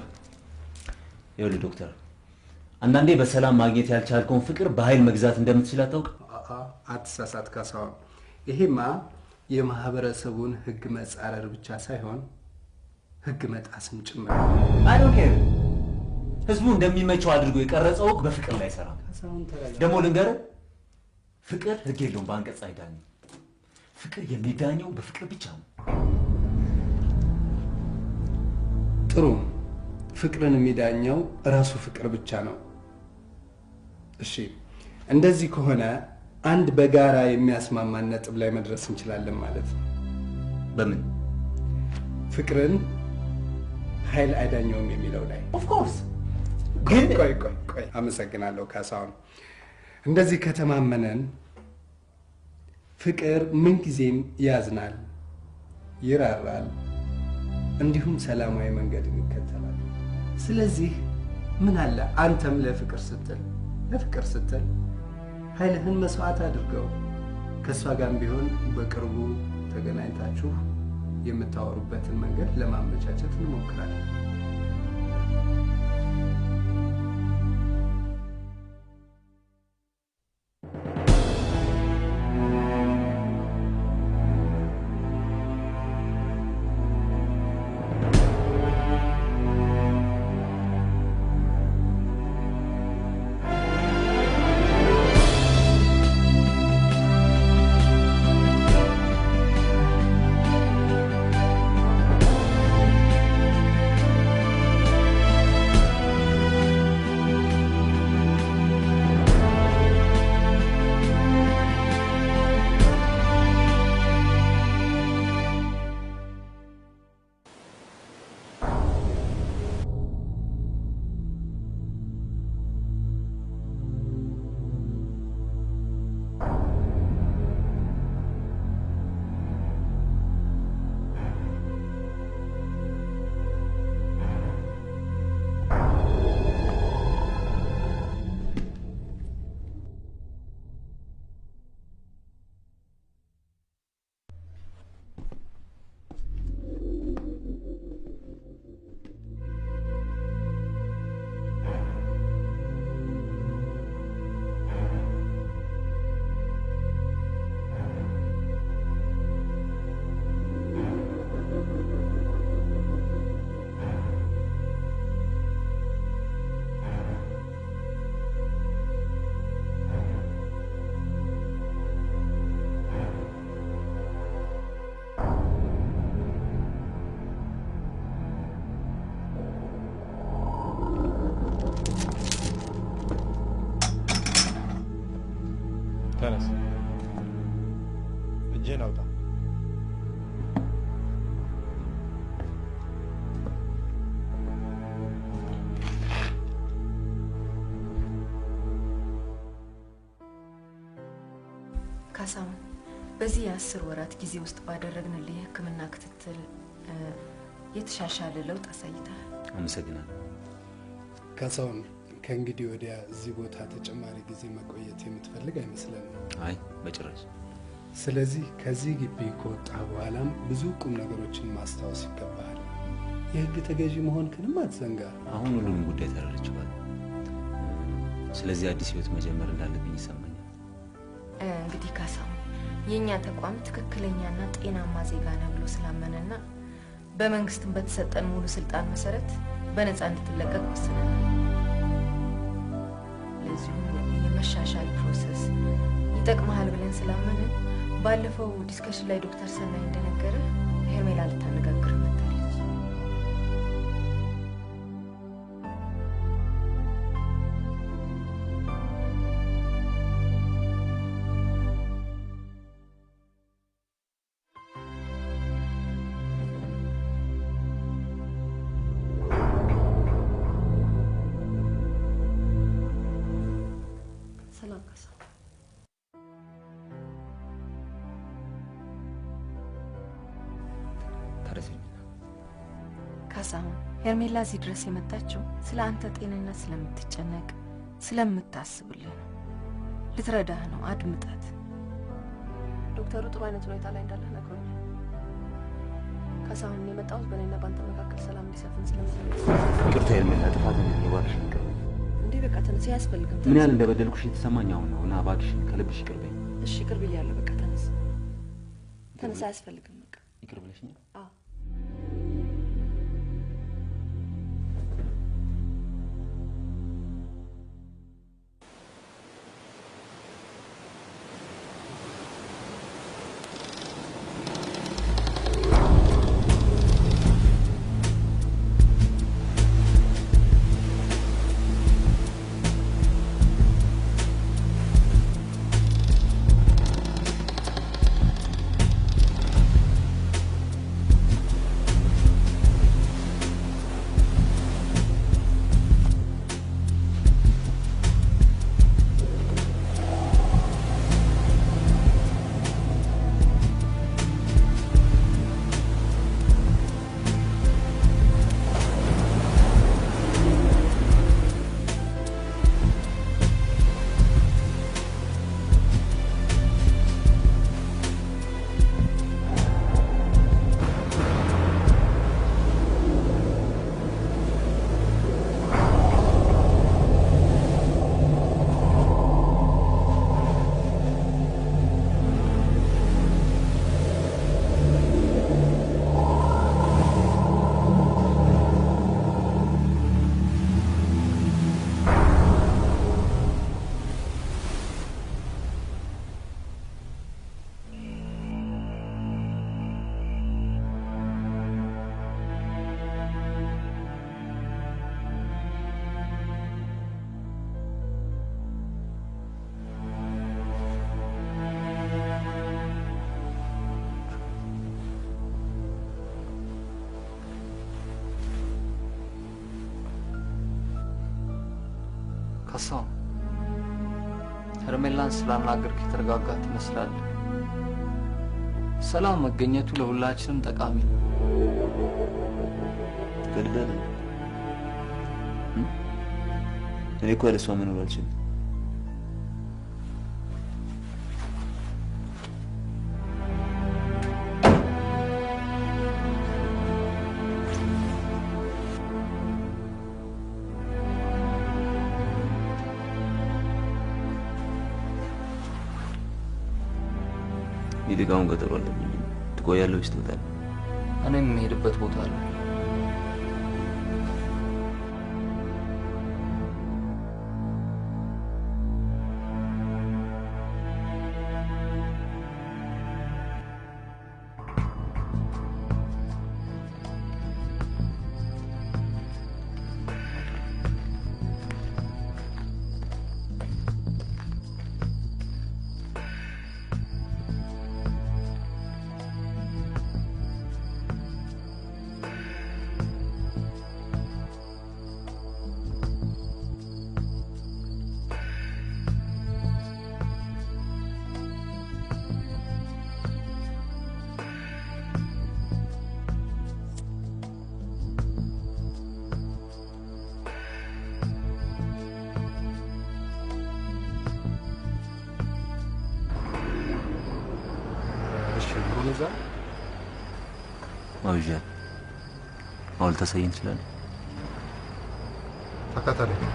ይኸውልህ ዶክተር፣ አንዳንዴ በሰላም ማግኘት ያልቻልከውን ፍቅር በኃይል መግዛት እንደምትችል አታውቅ? አትሳሳት ካሳሁን። ይሄማ የማህበረሰቡን ህግ መጻረር ብቻ ሳይሆን ህግ መጣስም ጭምር። አይ ዶንት ኬር። ህዝቡ እንደሚመቸው አድርጎ የቀረጸው ህግ በፍቅር ላይ አይሰራም። ደግሞ ልንገርህ፣ ፍቅር ህግ የለውም፣ በአንቀጽ አይዳኝም። ፍቅር የሚዳኘው በፍቅር ብቻ ነው። ጥሩ። ፍቅርን የሚዳኘው ራሱ ፍቅር ብቻ ነው። እሺ፣ እንደዚህ ከሆነ አንድ በጋራ የሚያስማማን ነጥብ ላይ መድረስ እንችላለን ማለት ነው። በምን? ፍቅርን ኃይል አይዳኘውም የሚለው ላይ። ኦፍ ኮርስ። ግን ቆይ፣ አመሰግናለሁ ካሳሁን። እንደዚህ ከተማመነን ፍቅር ምንጊዜም ያዝናል፣ ይራራል፣ እንዲሁም ሰላማዊ መንገድን ይከተላል። ስለዚህ ምን አለ አንተም ለፍቅር ስትል ኃይልህን መስዋዕት አድርገው ከእሷ ጋርም ቢሆን በቅርቡ ተገናኝታችሁ የምታወሩበትን መንገድ ለማመቻቸት እንሞክራለን። እጄን አውጣ። ካሳሁን በዚህ የ10 ወራት ጊዜ ውስጥ ባደረግንልህ የሕክምና ክትትል የተሻሻለ ለውጥ አሳይተሃል። አመሰግናለሁ። ካሳሁን ከእንግዲህ ወዲያ እዚህ ቦታ ተጨማሪ ጊዜ መቆየት የምትፈልግ አይመስለንም። አይ በጭራሽ። ስለዚህ ከዚህ ግቢ ከወጣ በኋላም ብዙ ቁም ነገሮችን ማስታወስ ይገባሃል። የህግ ተገዢ መሆንክንም አትዘንጋ። አሁን ሁሉንም ጉዳይ ተረድቻለሁ። ስለዚህ አዲስ ህይወት መጀመር እንዳለብኝ ይሰማኛል። እንግዲህ ካሳሁን የኛ ተቋም ትክክለኛና ጤናማ ዜጋ ነው ብሎ ስላመነና በመንግስትም በተሰጠን ሙሉ ስልጣን መሰረት በነፃ እንድትለቀቅ ወስነናል። ለዚሁ የመሻሻል ፕሮሰስ ይጠቅመሃል ብለን ስላመንን ባለፈው ዲስከሽን ላይ ዶክተር ሰናይ እንደነገረ ሄርሜላ ልታነጋግር መጣለች። ሰላም ካሳ። ካሳሁን ሄርሜላ እዚህ ድረስ የመጣችው ስለ አንተ ጤንነት ስለምትጨነቅ ስለምታስብልህ ነው። ልትረዳህ ነው። አድምጣት። ዶክተሩ ጥሩ አይነት ሁኔታ ላይ እንዳለህ ነግሮኛል። ካሳሁን የመጣሁት በእኔና በአንተ መካከል ሰላም እንዲሰፍን ስለምፈልግ። ይቅርታ ሄርሜላ፣ ጥፋተኛ ነኝ። እባክሽን ይቅር በይኝ። እንዴ በቃ ተነስ፣ ያስፈልግም። ምን ያህል እንደበደልኩሽ የተሰማኝ አሁን ነው እና እባክሽን ከልብሽ ይቅር በይኝ። እሺ ይቅር ብያለሁ። በቃ ተነስ፣ ተነስ፣ አያስፈልግም። በቃ ይቅር ብለሽኛል? አዎ። ካሳሁን ሄርሜላን ስላናገርክ የተረጋጋ ትመስላለህ። ሰላም መገኘቱ ለሁላችንም ጠቃሚ ነው። ትቀልዳለህ? እኔ እኮ ያለ እሷ መኖር አልችልም። ይልቃውን ቀጠሮ አለብኝ። ትቆያለህ ወይስ ትወጣለህ? እኔም የምሄድበት ቦታ አለ። አሁን እዛ አውጃ አሁን ተሰይን ይችላል ተከታተለኝ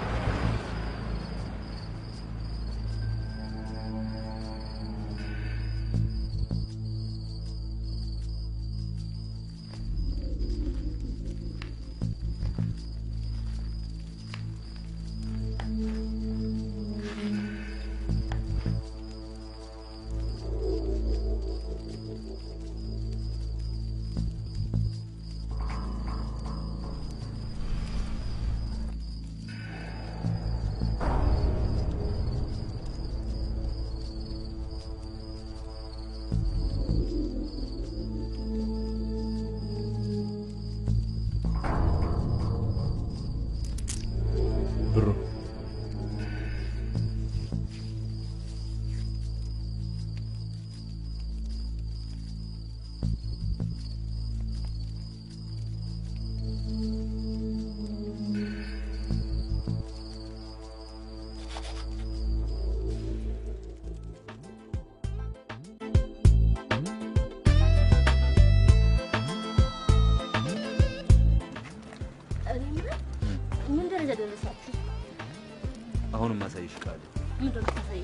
አሁንም ማሳይሽ ቃል ምንድን ነው ታሳይ?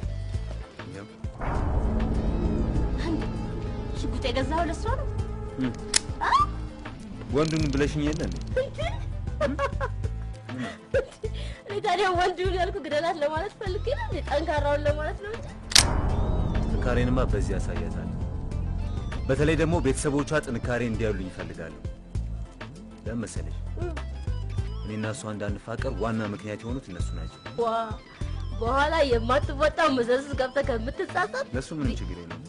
ያው አንድ ሽጉጥ የገዛው ለሷ ነው። ወንዱን ብለሽኝ የለ እንዴ? ታዲያ ወንዱን ያልኩ ግደላት ለማለት ፈልጌ ነው እንዴ? ጠንካራውን ለማለት ነው እንጂ ጥንካሬንማ በዚህ ያሳያታል። በተለይ ደግሞ ቤተሰቦቿ ጥንካሬ እንዲያሉኝ ይፈልጋሉ። ለምሳሌ እኔና እሷ እንዳንፋቀር ዋና ምክንያት የሆኑት እነሱ ናቸው። ዋ በኋላ የማትወጣው መዘዝ ገብተህ ከምትጻጻት ለሱ ምንም ችግር የለም።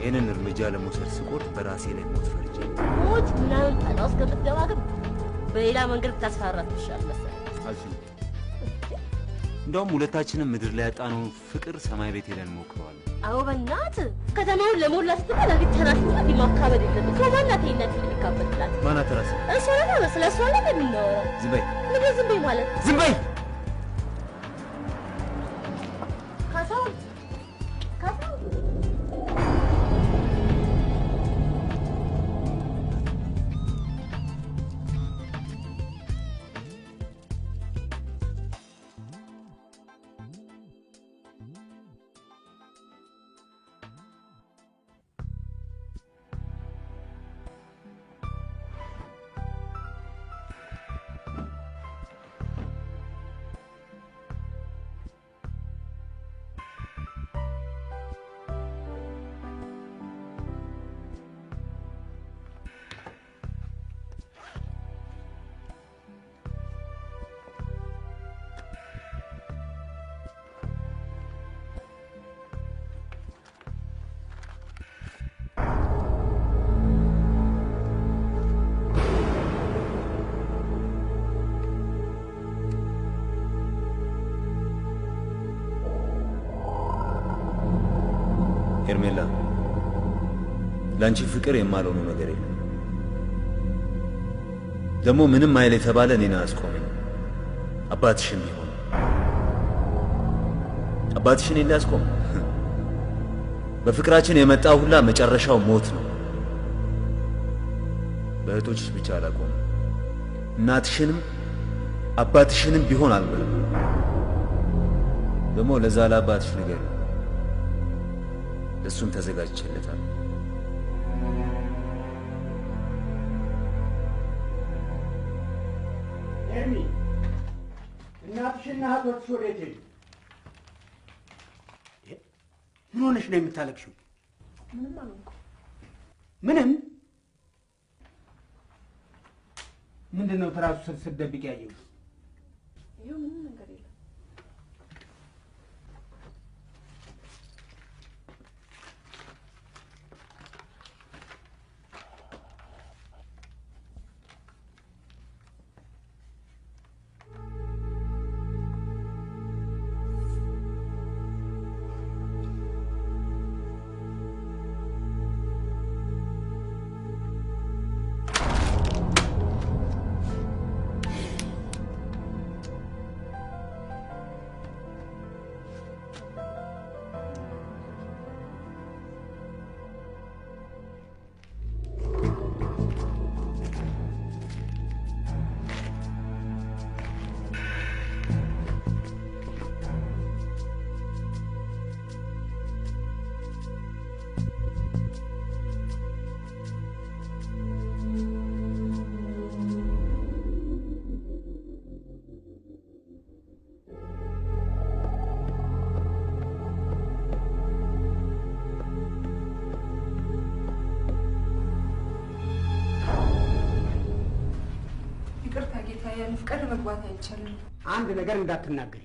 ይህንን እርምጃ ለመውሰድ ስቆርጥ በራሴ ላይ ሞት ፈርጄ ሞት ምናምን ጣጣ ውስጥ ከምትገባ ግን በሌላ መንገድ ብታስፈራራት ይሻል መሰለኝ። አልችልም። እንደውም ሁለታችንም ምድር ላይ ያጣነው ፍቅር ሰማይ ቤት ሄደን ሞክረዋለን። አዎ በእናትህ ከተማውን ለሞላ ስትባል አግኝ ተናሽና ሊማካበድ የለብህ። ከማናት ይነት ሊካበድላት ማናት ራስ እሷ ነው ስለ እሷ ላይ የምናወራው። ዝም በይ ዝም በይ ማለት ዝም በይ ካሳሁን ሄርሜላ ላንቺ ፍቅር የማልሆነው ነገር የለም። ደግሞ ምንም አይል የተባለ እኔን አያስቆመኝ። አባትሽም ቢሆን አባትሽን ሊያስቆም በፍቅራችን የመጣው ሁላ መጨረሻው ሞት ነው። በእህቶችሽ ብቻ አላቆም እናትሽንም አባትሽንም ቢሆን አልምርም። ደግሞ ለዛ ለአባትሽ ነገር እሱም ተዘጋጅቼለታል። ኤርሚ እናትሽና እህቶችሽ ወዴት ሄዱ? ምን ሆነሽ ነው የምታለቅሽው? ምንም አልሆንኩም። ምንም? ምንድን ነው ትራሱ ስር ስትደብቂ ያየሁት? ይኸው ምንም ነገር የለም። መግባት አይቻልም። አንድ ነገር እንዳትናገሪ።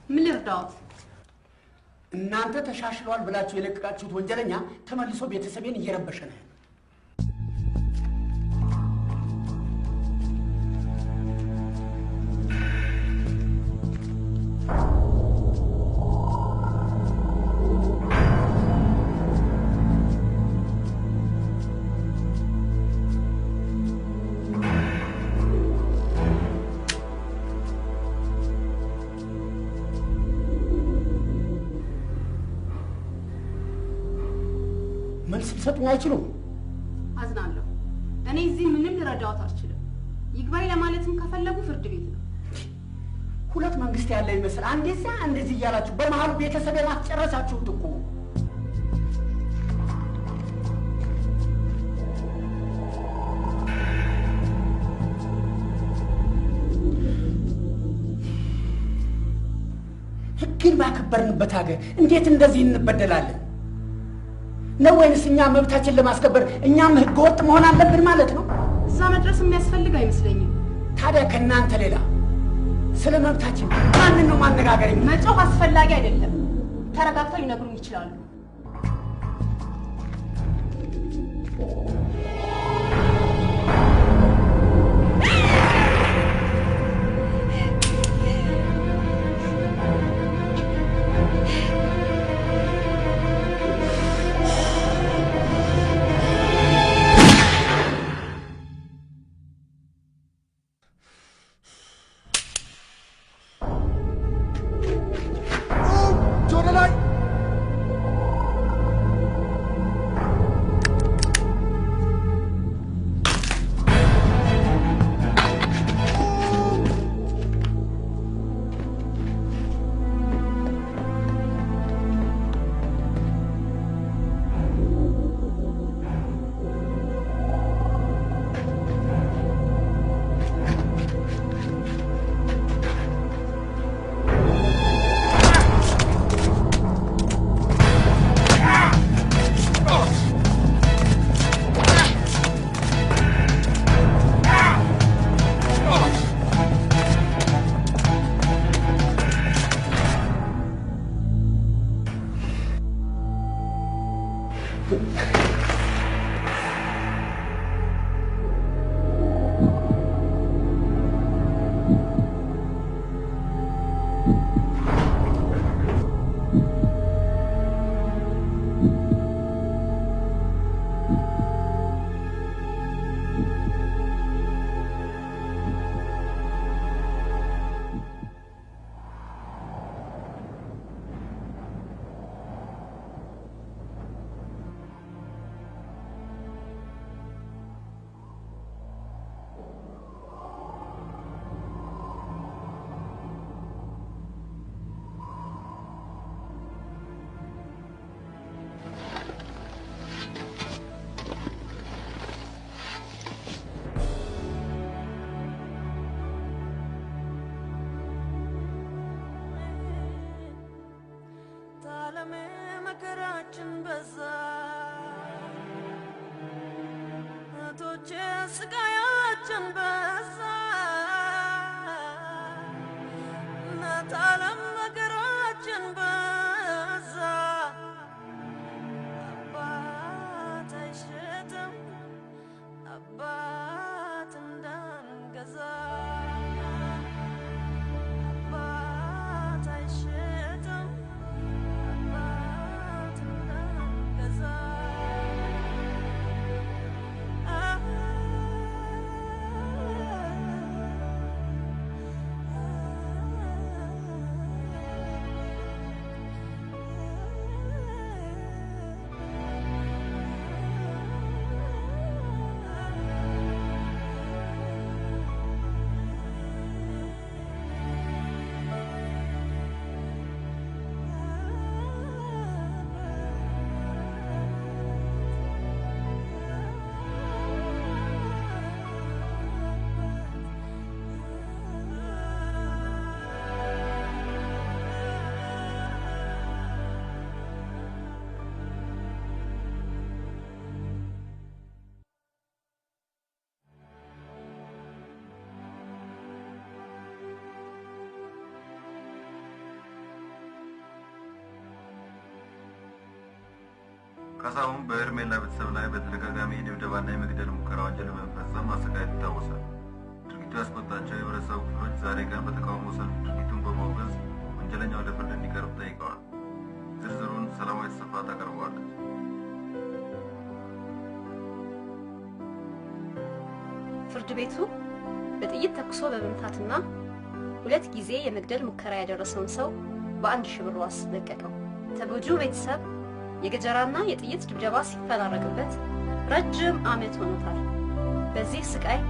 ምን ልርዳዎት? እናንተ ተሻሽሏል ብላችሁ የለቀቃችሁት ወንጀለኛ ተመልሶ ቤተሰቤን እየረበሸ ነው። መልስ ሊሰጡኝ አይችሉም። አዝናለሁ። እኔ እዚህ ምንም ልረዳዎት አልችልም። ይግባኝ ለማለትም ከፈለጉ ፍርድ ቤት ነው። ሁለት መንግስት ያለ ይመስል አንዴዛ እንደዚህ እያላችሁ በመሀሉ ቤተሰቤን አስጨረሳችሁት እኮ። ሕግን ባከበርንበት ሀገር እንዴት እንደዚህ እንበደላለን? ነው ወይንስ እኛ መብታችን ለማስከበር እኛም ህገ ወጥ መሆን አለብን ማለት ነው? እዛ መድረስ የሚያስፈልግ አይመስለኝም። ታዲያ ከእናንተ ሌላ ስለ መብታችን ማንን ነው ማነጋገር? መጮህ አስፈላጊ አይደለም። ተረጋግተው ሊነግሩን ይችላሉ። መከራችን በዛ እህቶቼ ስቃያችን በዛ እናት ዓለም መከራችን በዛ አባት አይሸጥም አባት እንዳንገዛ አባት አይሸጥም ካሳሁን በሄርሜላ ቤተሰብ ላይ በተደጋጋሚ ድብደባና የመግደል ሙከራ ወንጀል በመፈጸም ማሰቃየት ይታወሳል። ድርጊቱ ያስቆጣቸው የህብረተሰቡ ክፍሎች ዛሬ ቀን በተቃውሞ ሰልፍ ድርጊቱን በማውገዝ ወንጀለኛው ወደ ፍርድ እንዲቀርብ ጠይቀዋል። ዝርዝሩን ሰላማዊት ተሰፋ ታቀርበዋለች። ፍርድ ቤቱ በጥይት ተኩሶ በመምታትና 2 ጊዜ የመግደል ሙከራ ያደረሰውን ሰው በ1000 ብር ዋስ ለቀቀው። ተጎጂው ቤተሰብ የገጀራና የጥይት ድብደባ ሲፈራረቅበት ረጅም ዓመት ሆኖታል። በዚህ ስቃይ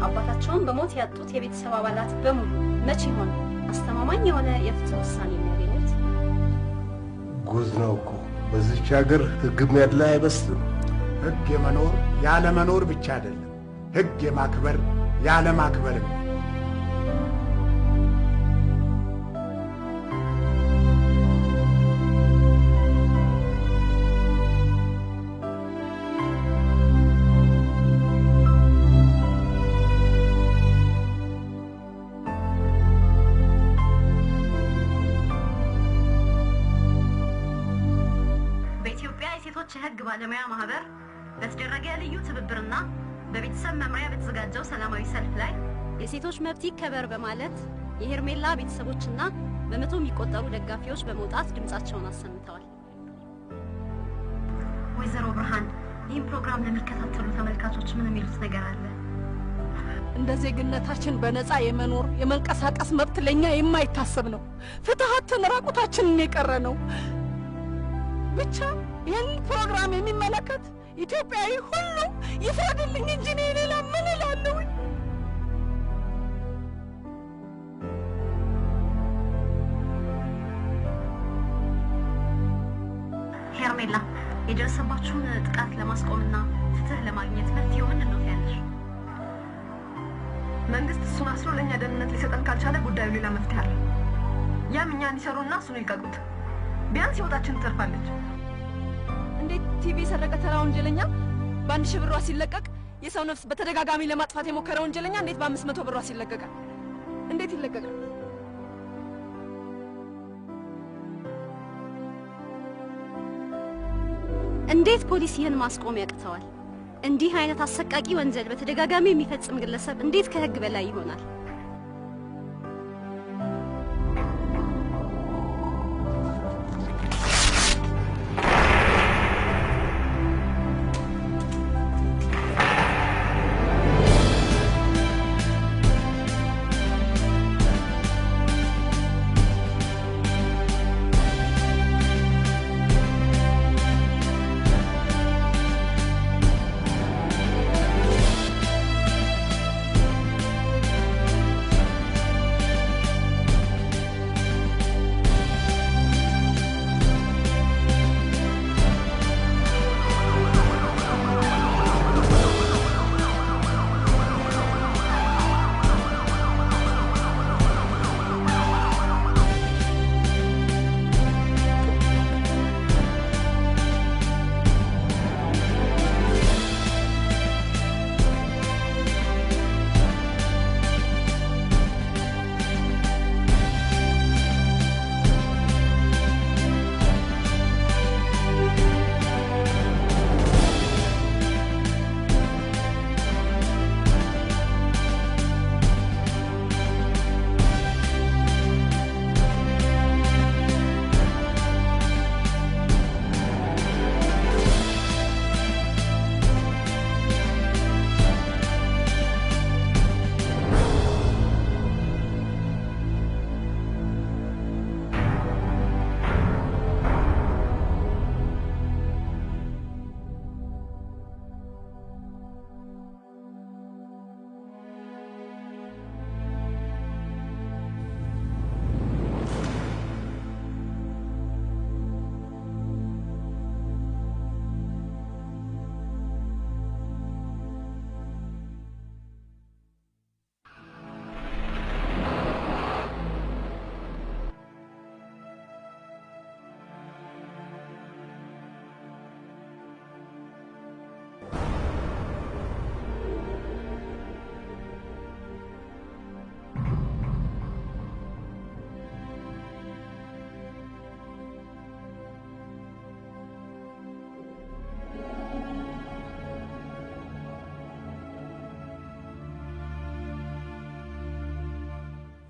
አባታቸውን በሞት ያጡት የቤተሰብ አባላት በሙሉ መቼ ይሆን አስተማማኝ የሆነ የፍትህ ውሳኔ የሚያገኙት? ጉዝ ነው እኮ በዚች ሀገር ህግ ያለ አይመስልም። ህግ የመኖር ያለ መኖር ብቻ አይደለም፣ ህግ የማክበር ያለ ማክበርም። የህግ ባለሙያ ማህበር በተደረገ ልዩ ትብብርና በቤተሰብ መምሪያ በተዘጋጀው ሰላማዊ ሰልፍ ላይ የሴቶች መብት ይከበር በማለት የሄርሜላ ቤተሰቦችና በመቶ የሚቆጠሩ ደጋፊዎች በመውጣት ድምጻቸውን አሰምተዋል። ወይዘሮ ብርሃን ይህን ፕሮግራም ለሚከታተሉ ተመልካቾች ምን የሚሉት ነገር አለ? እንደ ዜግነታችን በነፃ የመኖር የመንቀሳቀስ መብት ለኛ የማይታሰብ ነው። ፍትሃትን ራቁታችንን የቀረ ነው። ብቻ ይህን ፕሮግራም የሚመለከት ኢትዮጵያዊ ሁሉ ይፍረድልኝ እንጂ እኔ ሌላ ምን እላለሁ? ሄርሜላ የደረሰባችሁን ጥቃት ለማስቆምና ፍትህ ለማግኘት መፍትሄው ምንድን ነው ያለሽ? መንግስት እሱን አስሮ ለእኛ ደህንነት ሊሰጠን ካልቻለ ጉዳዩ ሌላ መፍትሄ አለ። ያም እኛ እንዲሰሩና እሱን ይልቀቁት። ቢያንስ ህይወታችን ትተርፋለች። እንዴት ቲቪ የሰረቀ ተራ ወንጀለኛ በ1000 ብር ሲለቀቅ የሰው ነፍስ በተደጋጋሚ ለማጥፋት የሞከረ ወንጀለኛ እንዴት በ500 ብር ይለቀቃል? እንዴት ይለቀቃል? እንዴት ፖሊስ ይህን ማስቆም ያቅተዋል? እንዲህ አይነት አሰቃቂ ወንጀል በተደጋጋሚ የሚፈጽም ግለሰብ እንዴት ከህግ በላይ ይሆናል?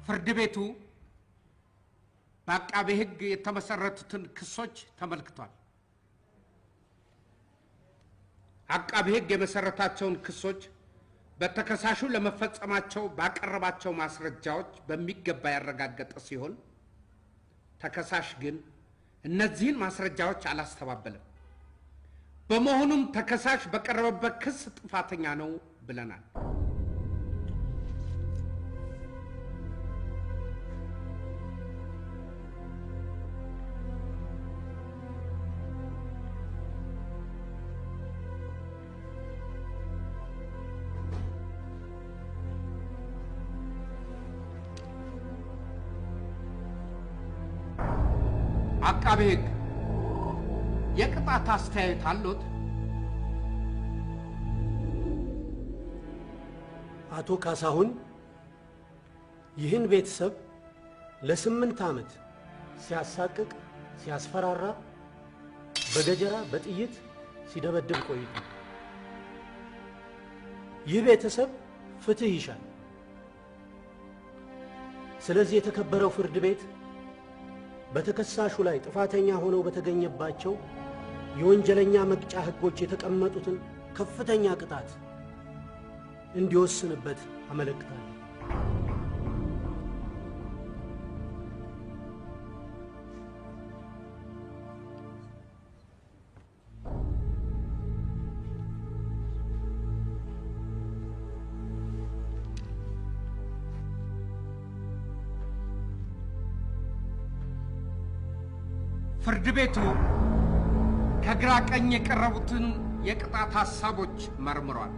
ፍርድ ቤቱ በአቃቤ ሕግ የተመሰረቱትን ክሶች ተመልክቷል። አቃቤ ሕግ የመሰረታቸውን ክሶች በተከሳሹ ለመፈጸማቸው ባቀረባቸው ማስረጃዎች በሚገባ ያረጋገጠ ሲሆን ተከሳሽ ግን እነዚህን ማስረጃዎች አላስተባበለም። በመሆኑም ተከሳሽ በቀረበበት ክስ ጥፋተኛ ነው ብለናል። አቃቤ ሕግ የቅጣት አስተያየት አሉት? አቶ ካሳሁን ይህን ቤተሰብ ለ8 ዓመት ሲያሳቅቅ፣ ሲያስፈራራ፣ በገጀራ በጥይት ሲደበድብ ቆይቷል። ይህ ቤተሰብ ፍትህ ይሻል። ስለዚህ የተከበረው ፍርድ ቤት በተከሳሹ ላይ ጥፋተኛ ሆነው በተገኘባቸው የወንጀለኛ መቅጫ ሕጎች የተቀመጡትን ከፍተኛ ቅጣት እንዲወስንበት አመለክታለሁ። ፍርድ ቤቱ ከግራ ቀኝ የቀረቡትን የቅጣት ሐሳቦች መርምሯል።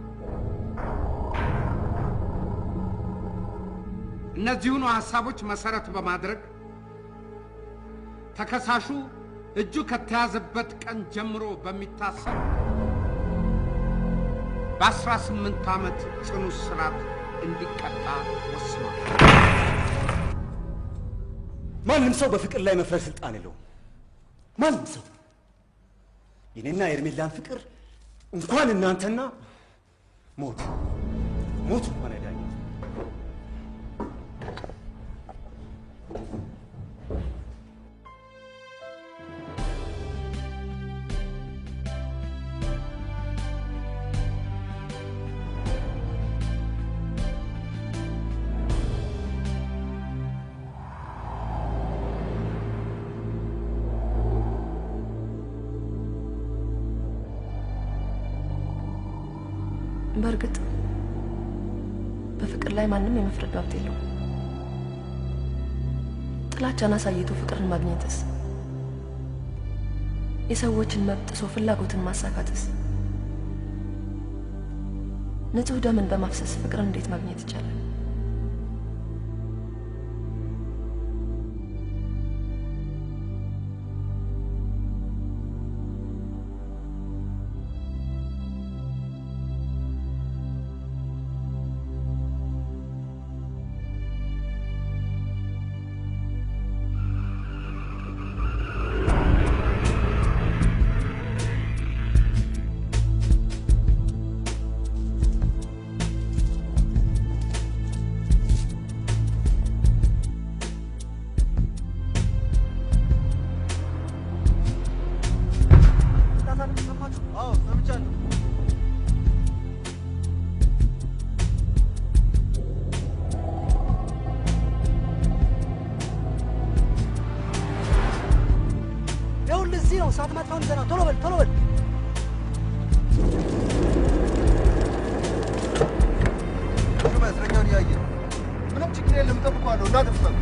እነዚሁኑ ሐሳቦች መሰረት በማድረግ ተከሳሹ እጁ ከተያዘበት ቀን ጀምሮ በሚታሰብ በ18 ዓመት ጽኑ እስራት እንዲቀጣ ወስኗል። ማንም ሰው በፍቅር ላይ መፍረድ ስልጣን የለውም። ማንም ሰው የኔና የኤርሜላን ፍቅር እንኳን እናንተና ሞት እንኳን አይዳኝ። በእርግጥ በፍቅር ላይ ማንም የመፍረድ መብት የለውም። ጥላቻን አሳይቶ ፍቅርን ማግኘትስ? የሰዎችን መብት ጥሶ ፍላጎትን ማሳካትስ? ንጹህ ደምን በማፍሰስ ፍቅርን እንዴት ማግኘት ይቻላል? ሰዓት ማጥፋውን ዘና ቶሎ በል ቶሎ በል። እስረኛውን እያየ ምንም ችግር የለም እጠብቀዋለሁ። እንዳትፍጠን።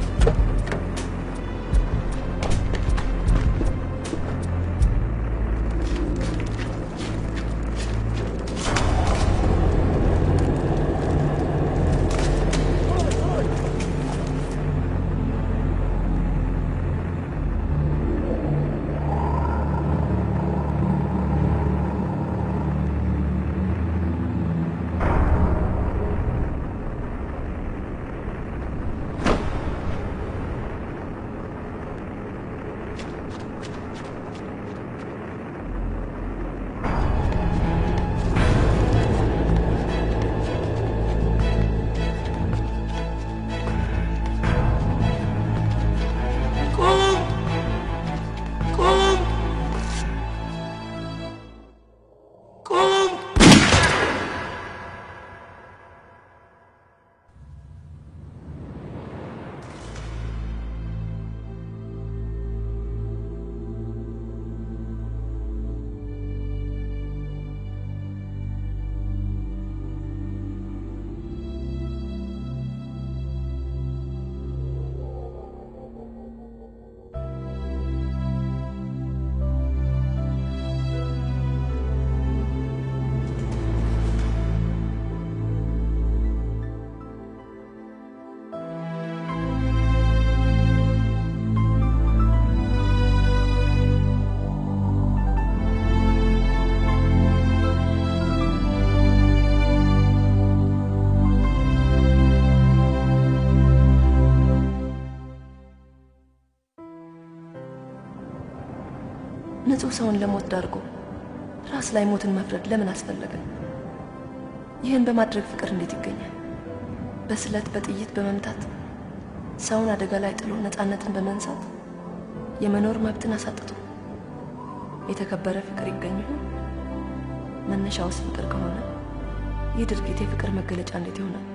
ንጹህ ሰውን ለሞት ዳርጎ ራስ ላይ ሞትን መፍረድ ለምን አስፈለገ? ይህን በማድረግ ፍቅር እንዴት ይገኛል? በስለት በጥይት በመምታት ሰውን አደጋ ላይ ጥሎ ነፃነትን በመንሳት የመኖር መብትን አሳጥቶ የተከበረ ፍቅር ይገኝ ይሆን? መነሻውስ ፍቅር ከሆነ ይህ ድርጊት የፍቅር መገለጫ እንዴት ይሆናል?